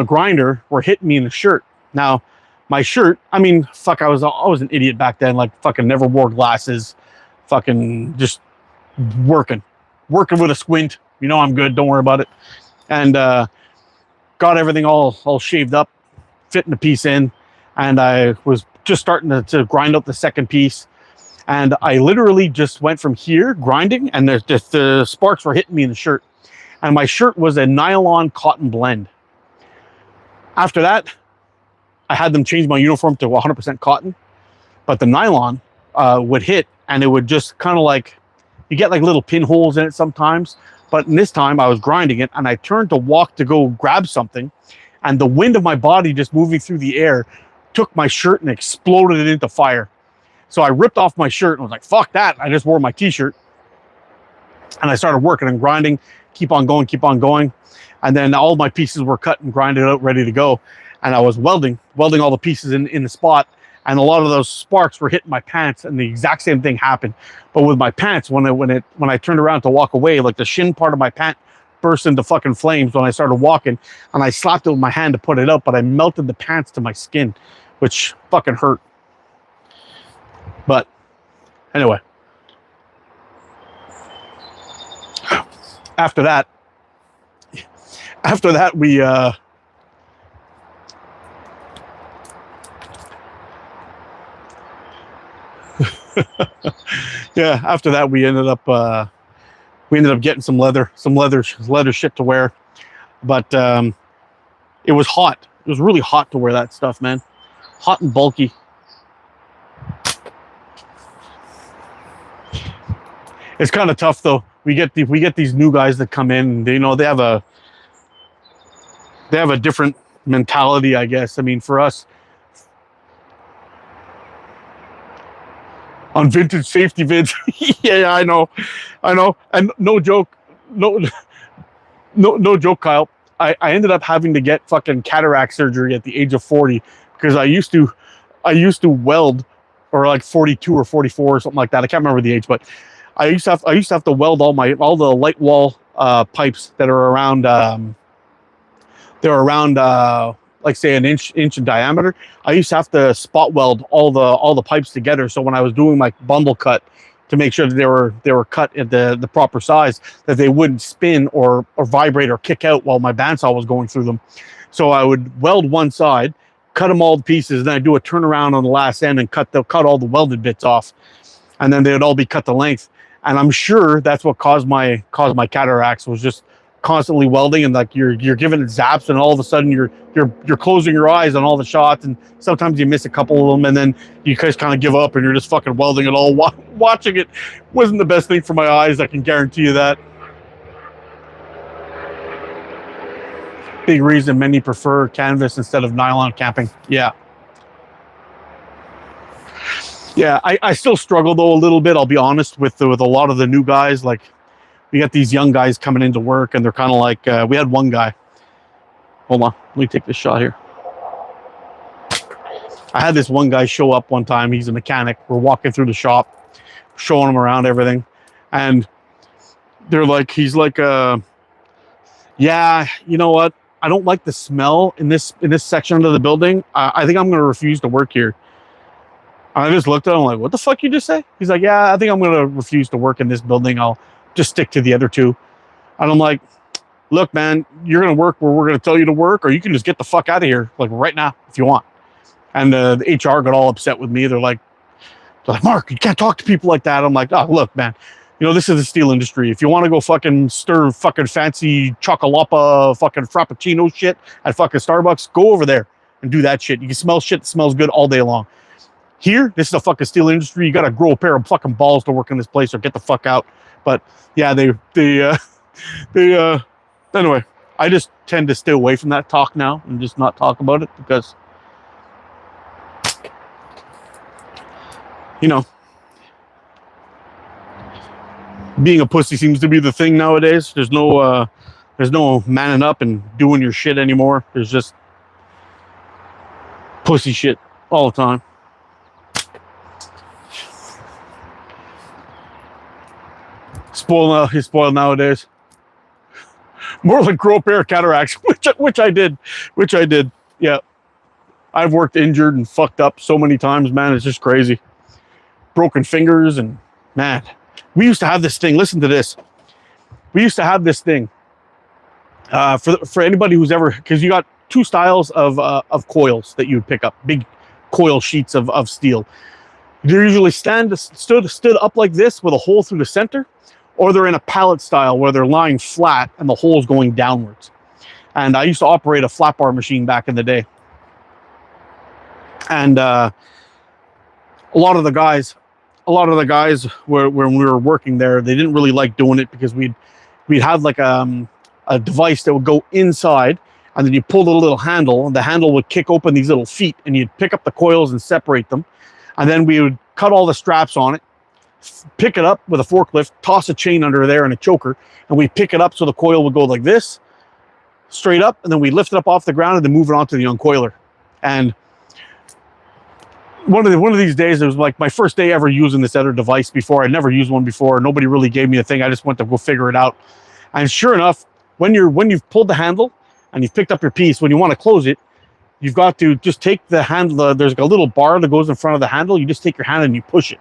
grinder were hitting me in the shirt. Now, my shirt, I mean, fuck, I was an idiot back then. Like, fucking never wore glasses, fucking just working with a squint. You know, I'm good. Don't worry about it. And got everything all shaved up, fitting the piece in, and I was just starting to grind up the second piece. And I literally just went from here grinding, and the sparks were hitting me in the shirt. And my shirt was a nylon cotton blend. After that, I had them change my uniform to 100% cotton, but the nylon would hit, and it would just kind of like, you get like little pinholes in it sometimes. But in this time I was grinding it, and I turned to walk to go grab something, and the wind of my body just moving through the air took my shirt and exploded it into fire. So I ripped off my shirt and was like, fuck that. I just wore my t-shirt, and I started working and grinding, keep on going. And then all my pieces were cut and grinded out, ready to go. And I was welding all the pieces in the spot. And a lot of those sparks were hitting my pants, and the exact same thing happened. But with my pants, when I turned around to walk away, like the shin part of my pant burst into fucking flames when I started walking, and I slapped it with my hand to put it out, but I melted the pants to my skin, which fucking hurt. But anyway, after that we yeah, after that we ended up getting some leather shit to wear. But it was hot. It was really hot to wear that stuff, man. Hot and bulky. It's kind of tough though. We get these new guys that come in, and they have a different mentality, I guess. I mean, for us, on vintage safety vids, yeah, I know, and no joke, Kyle. I ended up having to get fucking cataract surgery at the age of 40 because I used to weld, or like 42 or 44 or something like that. I can't remember the age, but I used to have to weld all the light wall pipes that are around. Like say an inch in diameter. I used to have to spot weld all the pipes together. So when I was doing my bundle cut, to make sure that they were cut at the proper size, that they wouldn't spin or vibrate or kick out while my bandsaw was going through them. So I would weld one side, cut them all to pieces, and then I'd do a turnaround on the last end and cut all the welded bits off, and then they would all be cut to length. And I'm sure that's what caused my cataracts, was just constantly welding, and like you're giving it zaps, and all of a sudden you're closing your eyes on all the shots, and sometimes you miss a couple of them, and then you guys kind of give up, and you're just fucking welding it all. Watching it wasn't the best thing for my eyes, I can guarantee you that. Big reason many prefer canvas instead of nylon camping. Yeah, I still struggle though a little bit, I'll be honest, with a lot of the new guys. Like, we got these young guys coming into work, and they're kind of like, we had one guy. Hold on, let me take this shot here. I had this one guy show up one time. He's a mechanic. We're walking through the shop, showing him around everything. And he's like, yeah, you know what? I don't like the smell in this section of the building. I think I'm going to refuse to work here. And I just looked at him like, what the fuck you just say? He's like, yeah, I think I'm going to refuse to work in this building. I'll just stick to the other two. And I'm like, look, man, you're going to work where we're going to tell you to work, or you can just get the fuck out of here, like right now, if you want. And the HR got all upset with me. They're like, Mark, you can't talk to people like that. I'm like, oh, look, man, this is the steel industry. If you want to go fucking stir fucking fancy chocolapa fucking frappuccino shit at fucking Starbucks, go over there and do that shit. You can smell shit that smells good all day long. Here, this is a fucking steel industry. You got to grow a pair of fucking balls to work in this place, or get the fuck out. But yeah, anyway, I just tend to stay away from that talk now and just not talk about it, because, being a pussy seems to be the thing nowadays. There's no manning up and doing your shit anymore. There's just pussy shit all the time. He's spoiled nowadays. More like grow a pair of cataracts, which I did. Yeah, I've worked injured and fucked up so many times, man. It's just crazy. Broken fingers, and man, we used to have this thing. Listen to this. We used to have this thing. For anybody who's ever, because you got two styles of coils that you would pick up, big coil sheets of steel. They're usually stood up like this with a hole through the center, or they're in a pallet style where they're lying flat and the hole's going downwards. And I used to operate a flat bar machine back in the day. And a lot of the guys when we were working there, they didn't really like doing it because we'd have like a device that would go inside, and then you pull the little handle, and the handle would kick open these little feet, and you'd pick up the coils and separate them, and then we would cut all the straps on it, pick it up with a forklift, toss a chain under there and a choker, and we pick it up so the coil would go like this, straight up, and then we lift it up off the ground and then move it onto the uncoiler. And one of these days, it was like my first day ever using this other device before. I'd never used one before. Nobody really gave me a thing. I just went to go figure it out. And sure enough, when you've pulled the handle and you've picked up your piece, when you want to close it, you've got to just take the handle. There's like a little bar that goes in front of the handle. You just take your hand and you push it,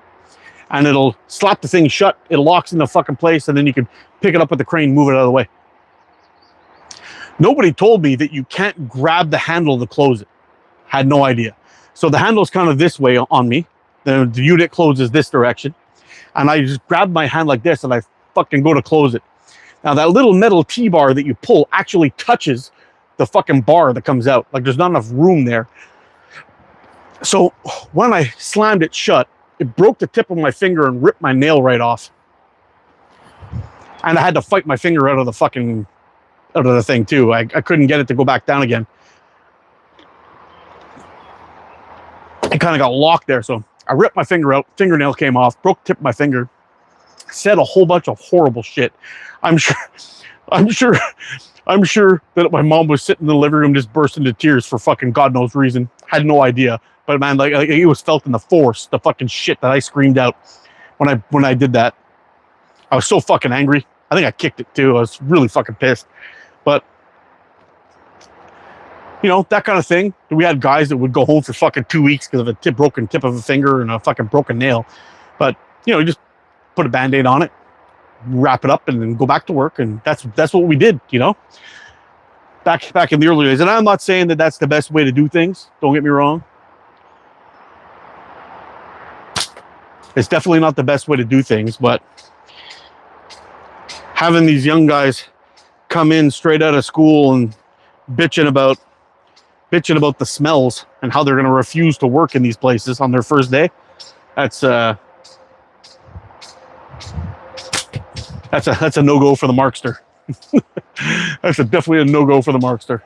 and it'll slap the thing shut. It locks into fucking place, and then you can pick it up with the crane, move it out of the way. Nobody told me that you can't grab the handle to close it. Had no idea. So the handle's kind of this way on me. The unit closes this direction, and I just grab my hand like this, and I fucking go to close it. Now that little metal T-bar that you pull actually touches the fucking bar that comes out. Like there's not enough room there. So when I slammed it shut, it broke the tip of my finger and ripped my nail right off. And I had to fight my finger out of the thing too. I couldn't get it to go back down again. It kind of got locked there. So I ripped my finger out, fingernail came off, broke the tip of my finger, said a whole bunch of horrible shit. I'm sure that my mom was sitting in the living room just burst into tears for fucking God knows reason. Had no idea. But man, like it was felt in the force, the fucking shit that I screamed out when I did that. I was so fucking angry. I think I kicked it too. I was really fucking pissed. But you know, that kind of thing. We had guys that would go home for fucking 2 weeks because of a broken tip of a finger and a fucking broken nail. But you know, you just put a Band-Aid on it, wrap it up, and then go back to work. And that's what we did, you know, back in the early days. And I'm not saying that that's the best way to do things. Don't get me wrong. It's definitely not the best way to do things, but having these young guys come in straight out of school and bitching about the smells and how they're going to refuse to work in these places on their first day, that's a no-go for the Markster. That's definitely a no-go for the Markster.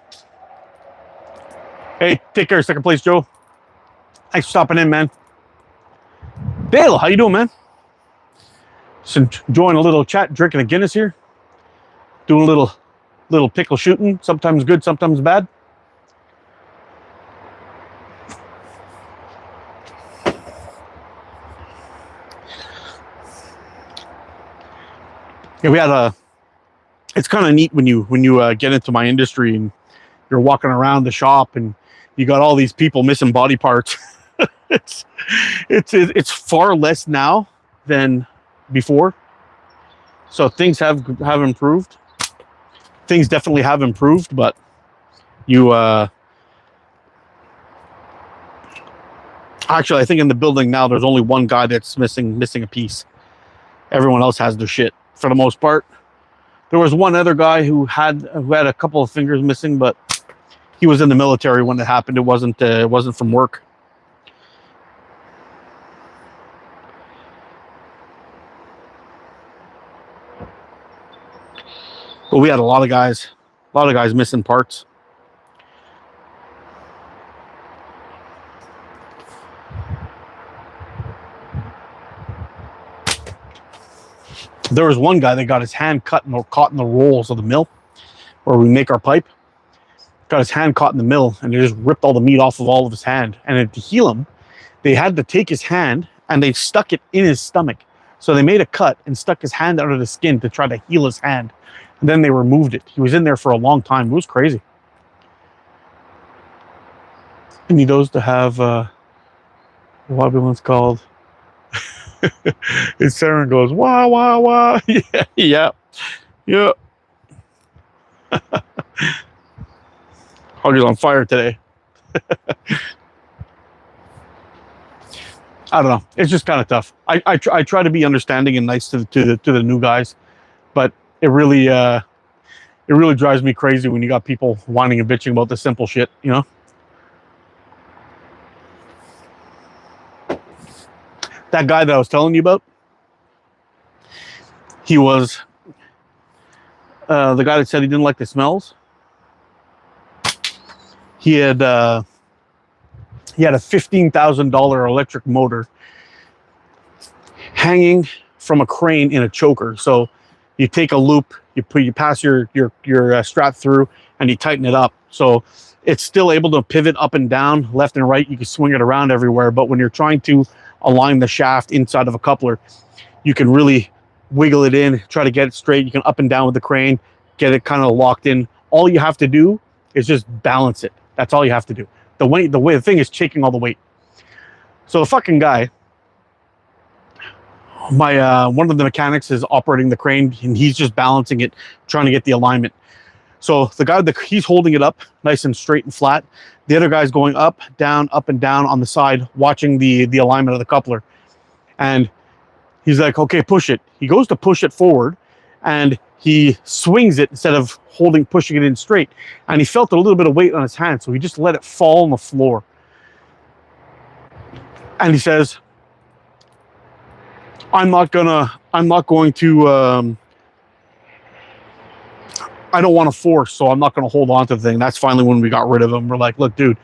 Hey, take care, second place Joe. Thanks for stopping in, man. Dale, how you doing, man? Just enjoying a little chat, drinking a Guinness here. Doing a little pickle shooting. Sometimes good, sometimes bad. Yeah, we had it's kind of neat when you get into my industry and you're walking around the shop and you got all these people missing body parts. It's far less now than before. So things have improved. Things definitely have improved, but you actually, I think in the building now there's only one guy that's missing a piece. Everyone else has their shit for the most part. There was one other guy who had a couple of fingers missing, but he was in the military when it happened. It wasn't from work. But we had a lot of guys missing parts. There was one guy that got his hand caught in the rolls of the mill where we make our pipe. Got his hand caught in the mill, and it just ripped all the meat off of all of his hand. And to heal him, they had to take his hand and they stuck it in his stomach. So they made a cut and stuck his hand under the skin to try to heal his hand. And then they removed it. He was in there for a long time. It was crazy. I need those to have what one's called. His siren goes wah wah wah. Yeah. Hog is on fire today. I don't know. It's just kind of tough. I try to be understanding and nice to the new guys, but it really drives me crazy when you got people whining and bitching about the simple shit, you know. That guy that I was telling you about, he was the guy that said he didn't like the smells. He had a $15,000 electric motor hanging from a crane in a choker. So you take a loop, you pass your strap through, and you tighten it up. So it's still able to pivot up and down, left and right. You can swing it around everywhere. But when you're trying to align the shaft inside of a coupler, you can really wiggle it in, try to get it straight. You can up and down with the crane, get it kind of locked in. All you have to do is just balance it. That's all you have to do. The thing is taking all the weight. So the fucking guy, one of the mechanics is operating the crane, and he's just balancing it, trying to get the alignment. So the guy he's holding it up nice and straight and flat. The other guy's going up and down on the side, watching the alignment of the coupler. And he's like, okay, push it. He goes to push it forward, and he swings it instead of pushing it in straight. And he felt a little bit of weight on his hand, so he just let it fall on the floor. And he says, I'm not going to, I don't want to force, so I'm not going to hold on to the thing. That's finally when we got rid of him. We're like, look, dude,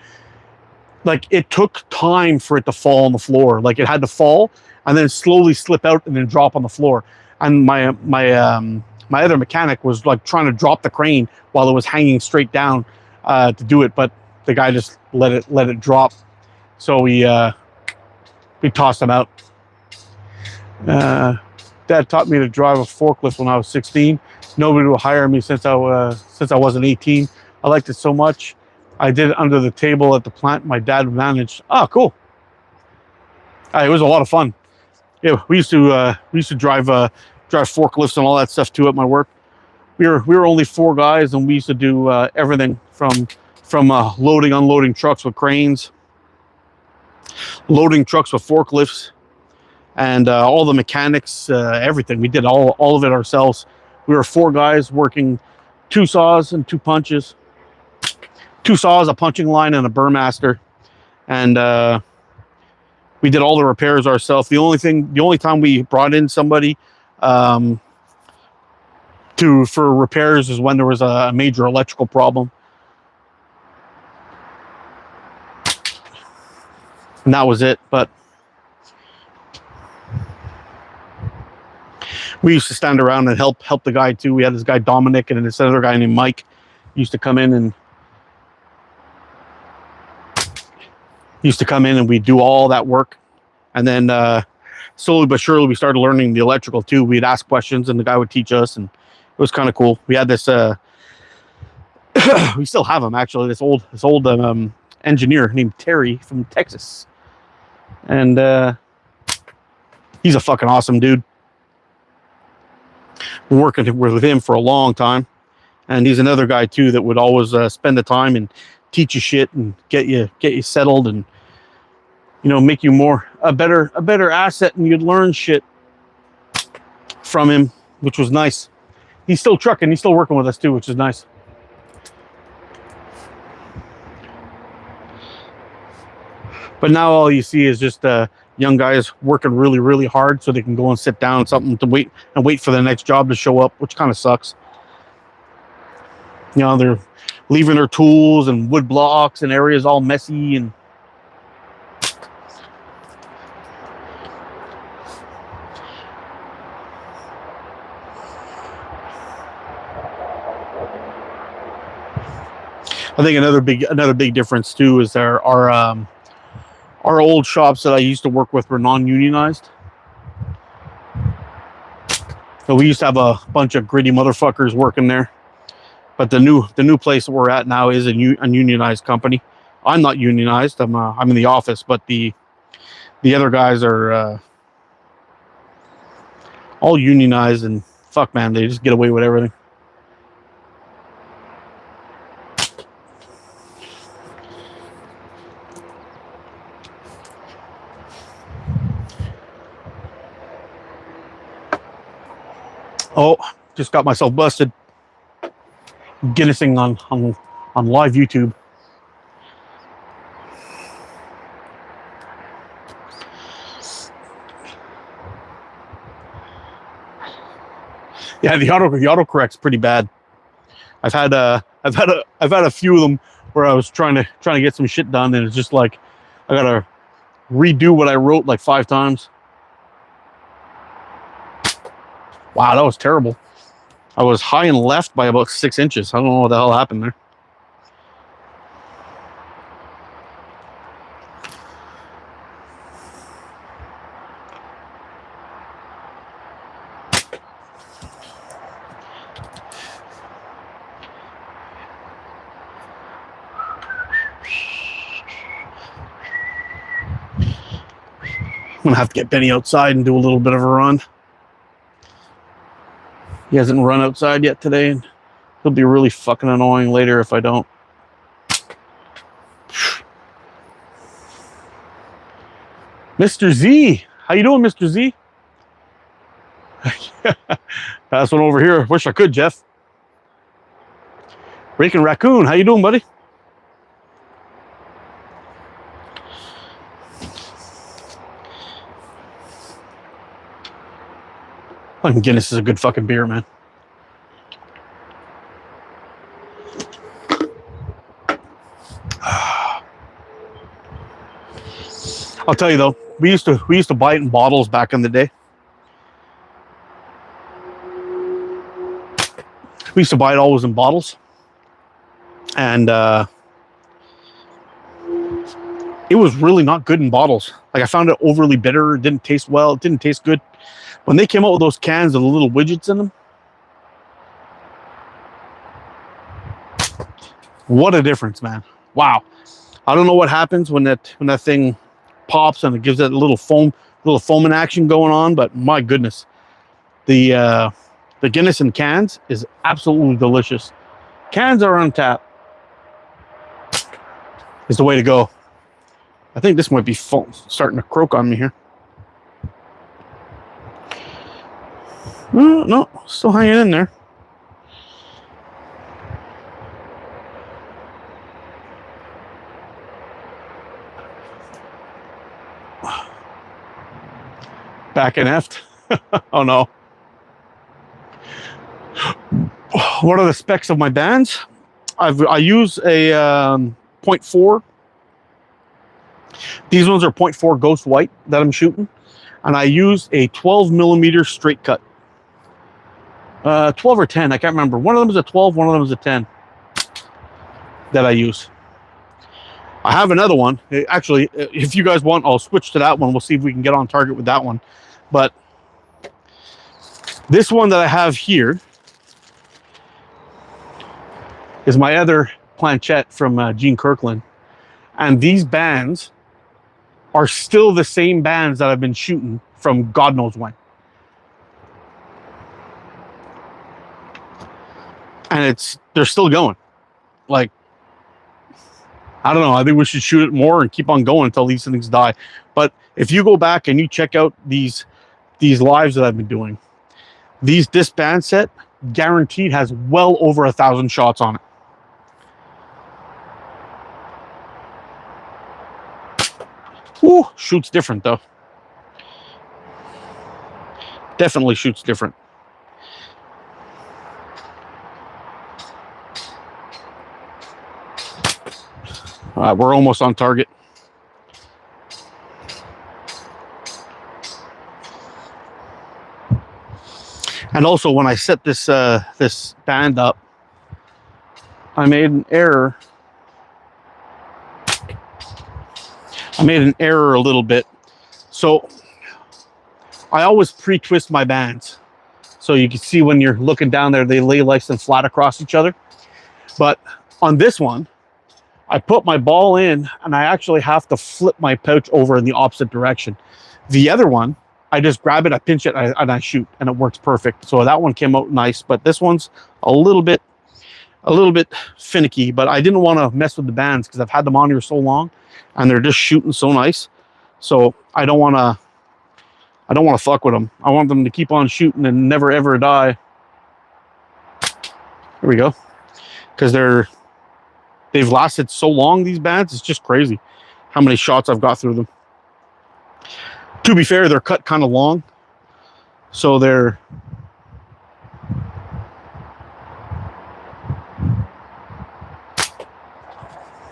like it took time for it to fall on the floor. Like it had to fall and then slowly slip out and then drop on the floor. And my other mechanic was like trying to drop the crane while it was hanging straight down to do it, but the guy just let it drop. So we tossed him out. Dad taught me to drive a forklift when I was 16. Nobody would hire me since I wasn't 18. I liked it so much. I did it under the table at the plant my dad managed. Oh, cool. It was a lot of fun. Yeah, we used to drive forklifts and all that stuff too at my work. We were only 4 guys, and we used to do everything from loading, unloading trucks with cranes, loading trucks with forklifts, and all the mechanics, everything. We did all of it ourselves. We were 4 guys working 2 saws and 2 punches, 2 saws, a punching line, and a Burmaster, and we did all the repairs ourselves. The only time we brought in somebody for repairs is when there was a major electrical problem, and that was it. But we used to stand around and help the guy too. We had this guy Dominic and this other guy named Mike used to come in and we'd do all that work. And then slowly but surely we started learning the electrical too. We'd ask questions and the guy would teach us, and it was kind of cool. We had this we still have him actually, this old engineer named Terry from Texas. And he's a fucking awesome dude. Been working with him for a long time, and he's another guy too that would always spend the time and teach you shit and get you settled, and make you a better asset, and you'd learn shit from him, which was nice. He's still trucking, he's still working with us too, which is nice. But now all you see is just young guys working really, really hard so they can go and sit down something to wait for the next job to show up, which kind of sucks. They're leaving their tools and wood blocks and areas all messy, and I think another big difference too is our old shops that I used to work with were non-unionized. So we used to have a bunch of gritty motherfuckers working there. But the new place that we're at now is a unionized company. I'm not unionized. I'm in the office, but the other guys are all unionized, and fuck man, they just get away with everything. Oh, just got myself busted. Guinnessing on live YouTube. Yeah, the autocorrect's pretty bad. I've had a few of them where I was trying to get some shit done, and it's just like I gotta redo what I wrote like 5 times. Wow, that was terrible. I was high and left by about 6 inches. I don't know what the hell happened there. I'm gonna have to get Benny outside and do a little bit of a run. He hasn't run outside yet today, and he'll be really fucking annoying later if I don't. Mr. Z, how you doing, Mr. Z? Pass one over here. Wish I could, Jeff. Raking Raccoon, how you doing, buddy? Fucking Guinness is a good fucking beer, man. I'll tell you though, we used to buy it in bottles back in the day. We used to buy it always in bottles, and it was really not good in bottles. Like I found it overly bitter. It didn't taste well. It didn't taste good. When they came out with those cans with the little widgets in them, what a difference, man! Wow. I don't know what happens when that thing pops and it gives that little foaming action going on, but my goodness, the Guinness in cans is absolutely delicious. Cans are on tap is the way to go. I think this might be starting to croak on me here. No, still hanging in there. Back in Eft. Oh no. What are the specs of my bands? I use a 0.4. These ones are 0.4 Ghost White that I'm shooting, and I use a 12 millimeter straight cut. 12 or 10, I can't remember. One of them is a 12, one of them is a 10 that I use. I have another one. Actually, if you guys want, I'll switch to that one. We'll see if we can get on target with that one. But this one that I have here is my other planchette from Gene Kirkland. And these bands are still the same bands that I've been shooting from God knows when. And they're still going. Like, I don't know. I think we should shoot it more and keep on going until these things die. But if you go back and you check out these lives that I've been doing, this band set guaranteed has well over 1,000 shots on it. Whew, shoots different though. Definitely shoots different. All right, we're almost on target. And also, when I set this this band up, I made an error. I made an error a little bit. So I always pre-twist my bands. So you can see when you're looking down there, they lay nice and flat across each other. But on this one, I put my ball in and I actually have to flip my pouch over in the opposite direction. The other one, I just grab it, I pinch it, and I shoot, and it works perfect. So that one came out nice, but this one's a little bit finicky, but I didn't want to mess with the bands because I've had them on here so long and they're just shooting so nice. So I don't want to fuck with them. I want them to keep on shooting and never ever die. Here we go. Because they've lasted so long, these bands. It's just crazy how many shots I've got through them. To be fair, they're cut kind of long, so they're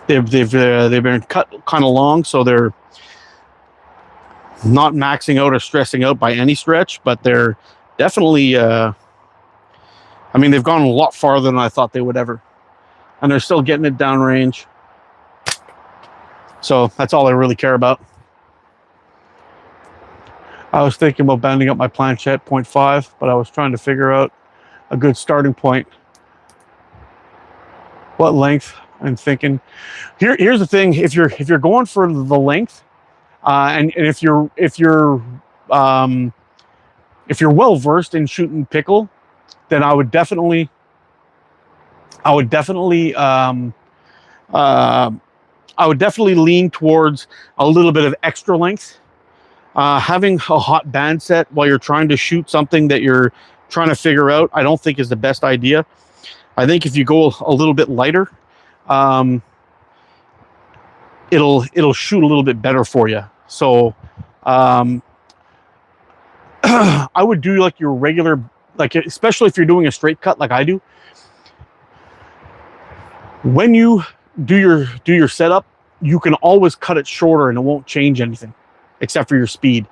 they've been cut kind of long, so they're not maxing out or stressing out by any stretch, but they're definitely. I mean, they've gone a lot farther than I thought they would ever, and they're still getting it downrange. So that's all I really care about. I was thinking about banding up my planchette 0.5, but I was trying to figure out a good starting point. What length I'm thinking. Here's the thing: if you're going for the length, and if you're well versed in shooting pickle, then I would definitely lean towards a little bit of extra length. Having a hot band set while you're trying to shoot something that you're trying to figure out, I don't think is the best idea. I think if you go a little bit lighter, it'll shoot a little bit better for you. So I would do like your regular, like especially if you're doing a straight cut like I do. When you do your setup, you can always cut it shorter and it won't change anything except for your speed.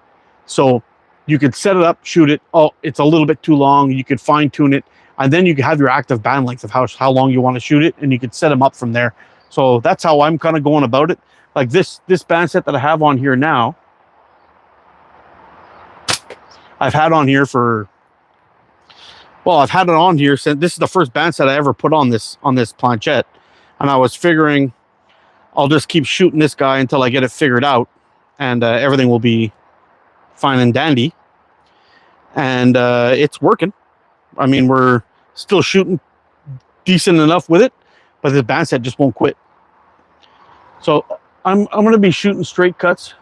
So you could set it up, shoot it. Oh, it's a little bit too long. You could fine tune it, and then you can have your active band length of how long you want to shoot it, and you could set them up from there. So that's how I'm kind of going about it. Like this band set that I have on here now, I've had on here for, well, I've had it on here since this is the first band set I ever put on this planchette, and I was figuring I'll just keep shooting this guy until I get it figured out, and everything will be fine and dandy. And it's working. I mean, we're still shooting decent enough with it, but the band set just won't quit. So I'm going to be shooting straight cuts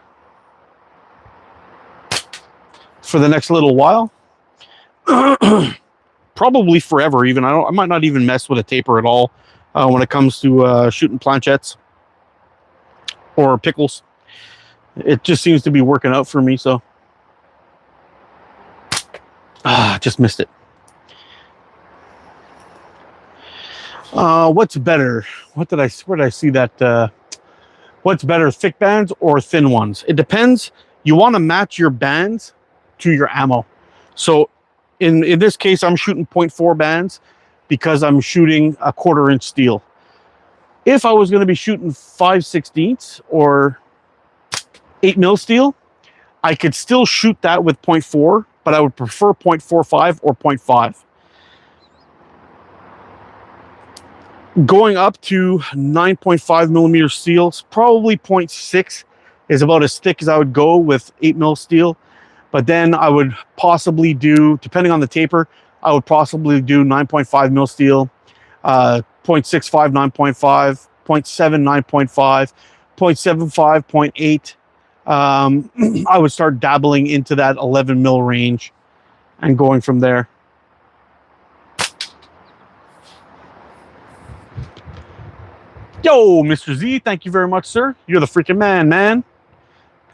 for the next little while. Probably forever even. I might not even mess with a taper at all when it comes to shooting planchettes or pickles. It just seems to be working out for me, so just missed it. What's better? Where did I see that? What's better, thick bands or thin ones? It depends. You want to match your bands to your ammo. So in this case, I'm shooting 0.4 bands because I'm shooting a 1/4 inch steel. If I was going to be shooting 5/16 or 8 mil steel, I could still shoot that with 0.4, but I would prefer 0.45 or 0.5. Going up to 9.5 millimeter steels, probably 0.6 is about as thick as I would go with 8 mil steel. But then I would possibly do, depending on the taper, I would possibly do 9.5 mil steel, 0.65, 9.5, 0.7, 9.5, 0.75, 0.8. I would start dabbling into that 11 mil range and going from there. Yo, Mr. Z, thank you very much, sir. You're the freaking man. Can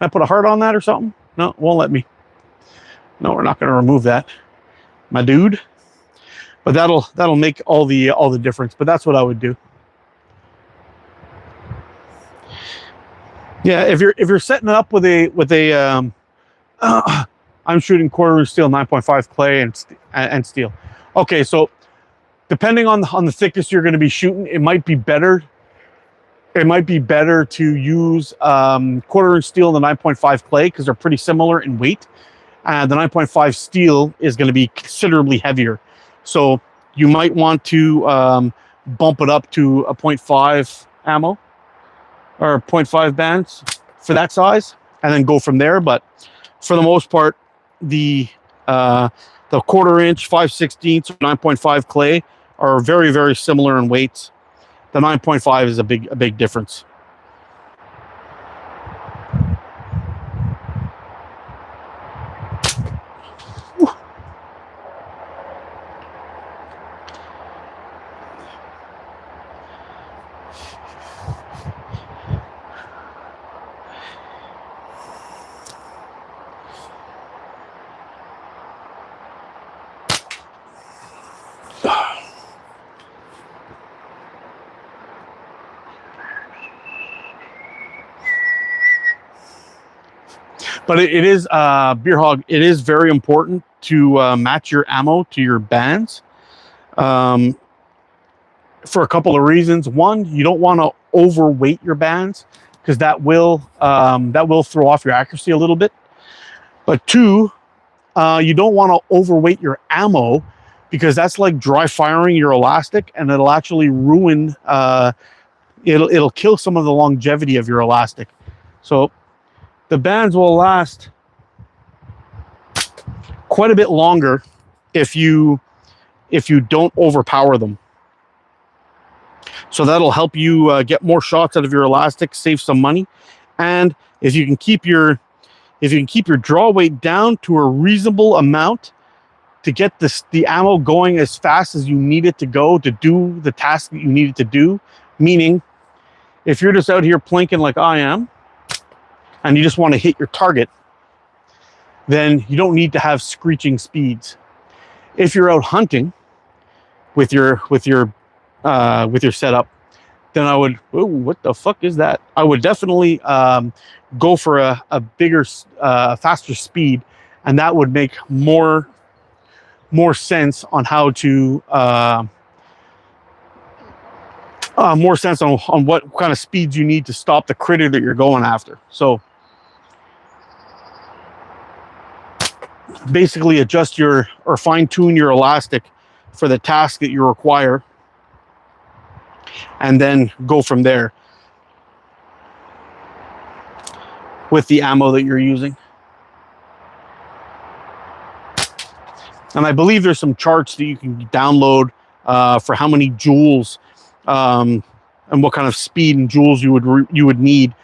I put a heart on that or something? No, it won't let me. No, we're not going to remove that, my dude. But that'll make all the difference. But that's what I would do. Yeah, if you're setting it up with a I'm shooting 1/4 inch steel, 9.5 clay and steel. Okay, so depending on the thickness you're going to be shooting, it might be better. It might be better to use 1/4 inch steel and the 9.5 clay because they're pretty similar in weight. And the 9.5 steel is going to be considerably heavier. So you might want to bump it up to a 0.5 ammo or 0.5 bands for that size and then go from there. But for the most part, the 1/4 inch, 5/16, 9.5 clay are very, very similar in weights. The 9.5 is a big difference. But it is, Beer Hog, it is very important to match your ammo to your bands, for a couple of reasons. One, you don't want to overweight your bands, because that will throw off your accuracy a little bit. But two, you don't want to overweight your ammo, because that's like dry firing your elastic, and it'll actually ruin, it'll kill some of the longevity of your elastic. So the bands will last quite a bit longer if you don't overpower them. So that'll help you get more shots out of your elastic, save some money. And if you can keep your draw weight down to a reasonable amount to get the ammo going as fast as you need it to go to do the task that you need it to do, meaning if you're just out here plinking like I am and you just want to hit your target, then you don't need to have screeching speeds. If you're out hunting with your setup, then I would, oh, what the fuck is that? I would definitely go for a bigger, faster speed, and that would make more sense on how to more sense on what kind of speeds you need to stop the critter that you're going after. So basically adjust or fine tune your elastic for the task that you require, and then go from there with the ammo that you're using. And I believe there's some charts that you can download for how many joules and what kind of speed and joules you would need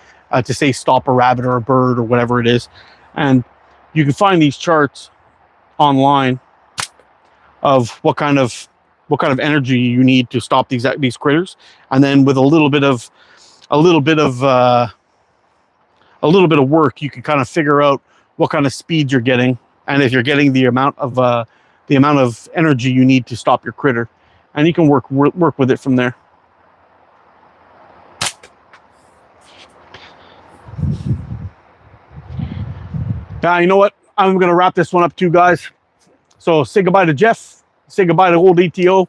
to, say, stop a rabbit or a bird or whatever it is. And you can find these charts online of what kind of energy you need to stop these critters. And then with a little bit of work, you can kind of figure out what kind of speed you're getting, and if you're getting the amount of energy you need to stop your critter, and you can work with it from there. Now, you know what? I'm going to wrap this one up too, guys. So say goodbye to Jeff. Say goodbye to old ATO.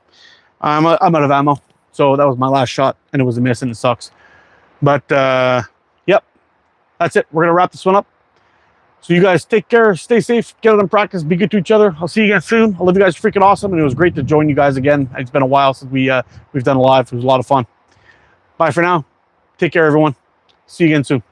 I'm out of ammo. So that was my last shot, and it was a miss, and it sucks. But, yep, that's it. We're going to wrap this one up. So you guys take care, stay safe, get out and practice, be good to each other. I'll see you again soon. I love you guys, freaking awesome, and it was great to join you guys again. It's been a while since we've done a live. It was a lot of fun. Bye for now. Take care, everyone. See you again soon.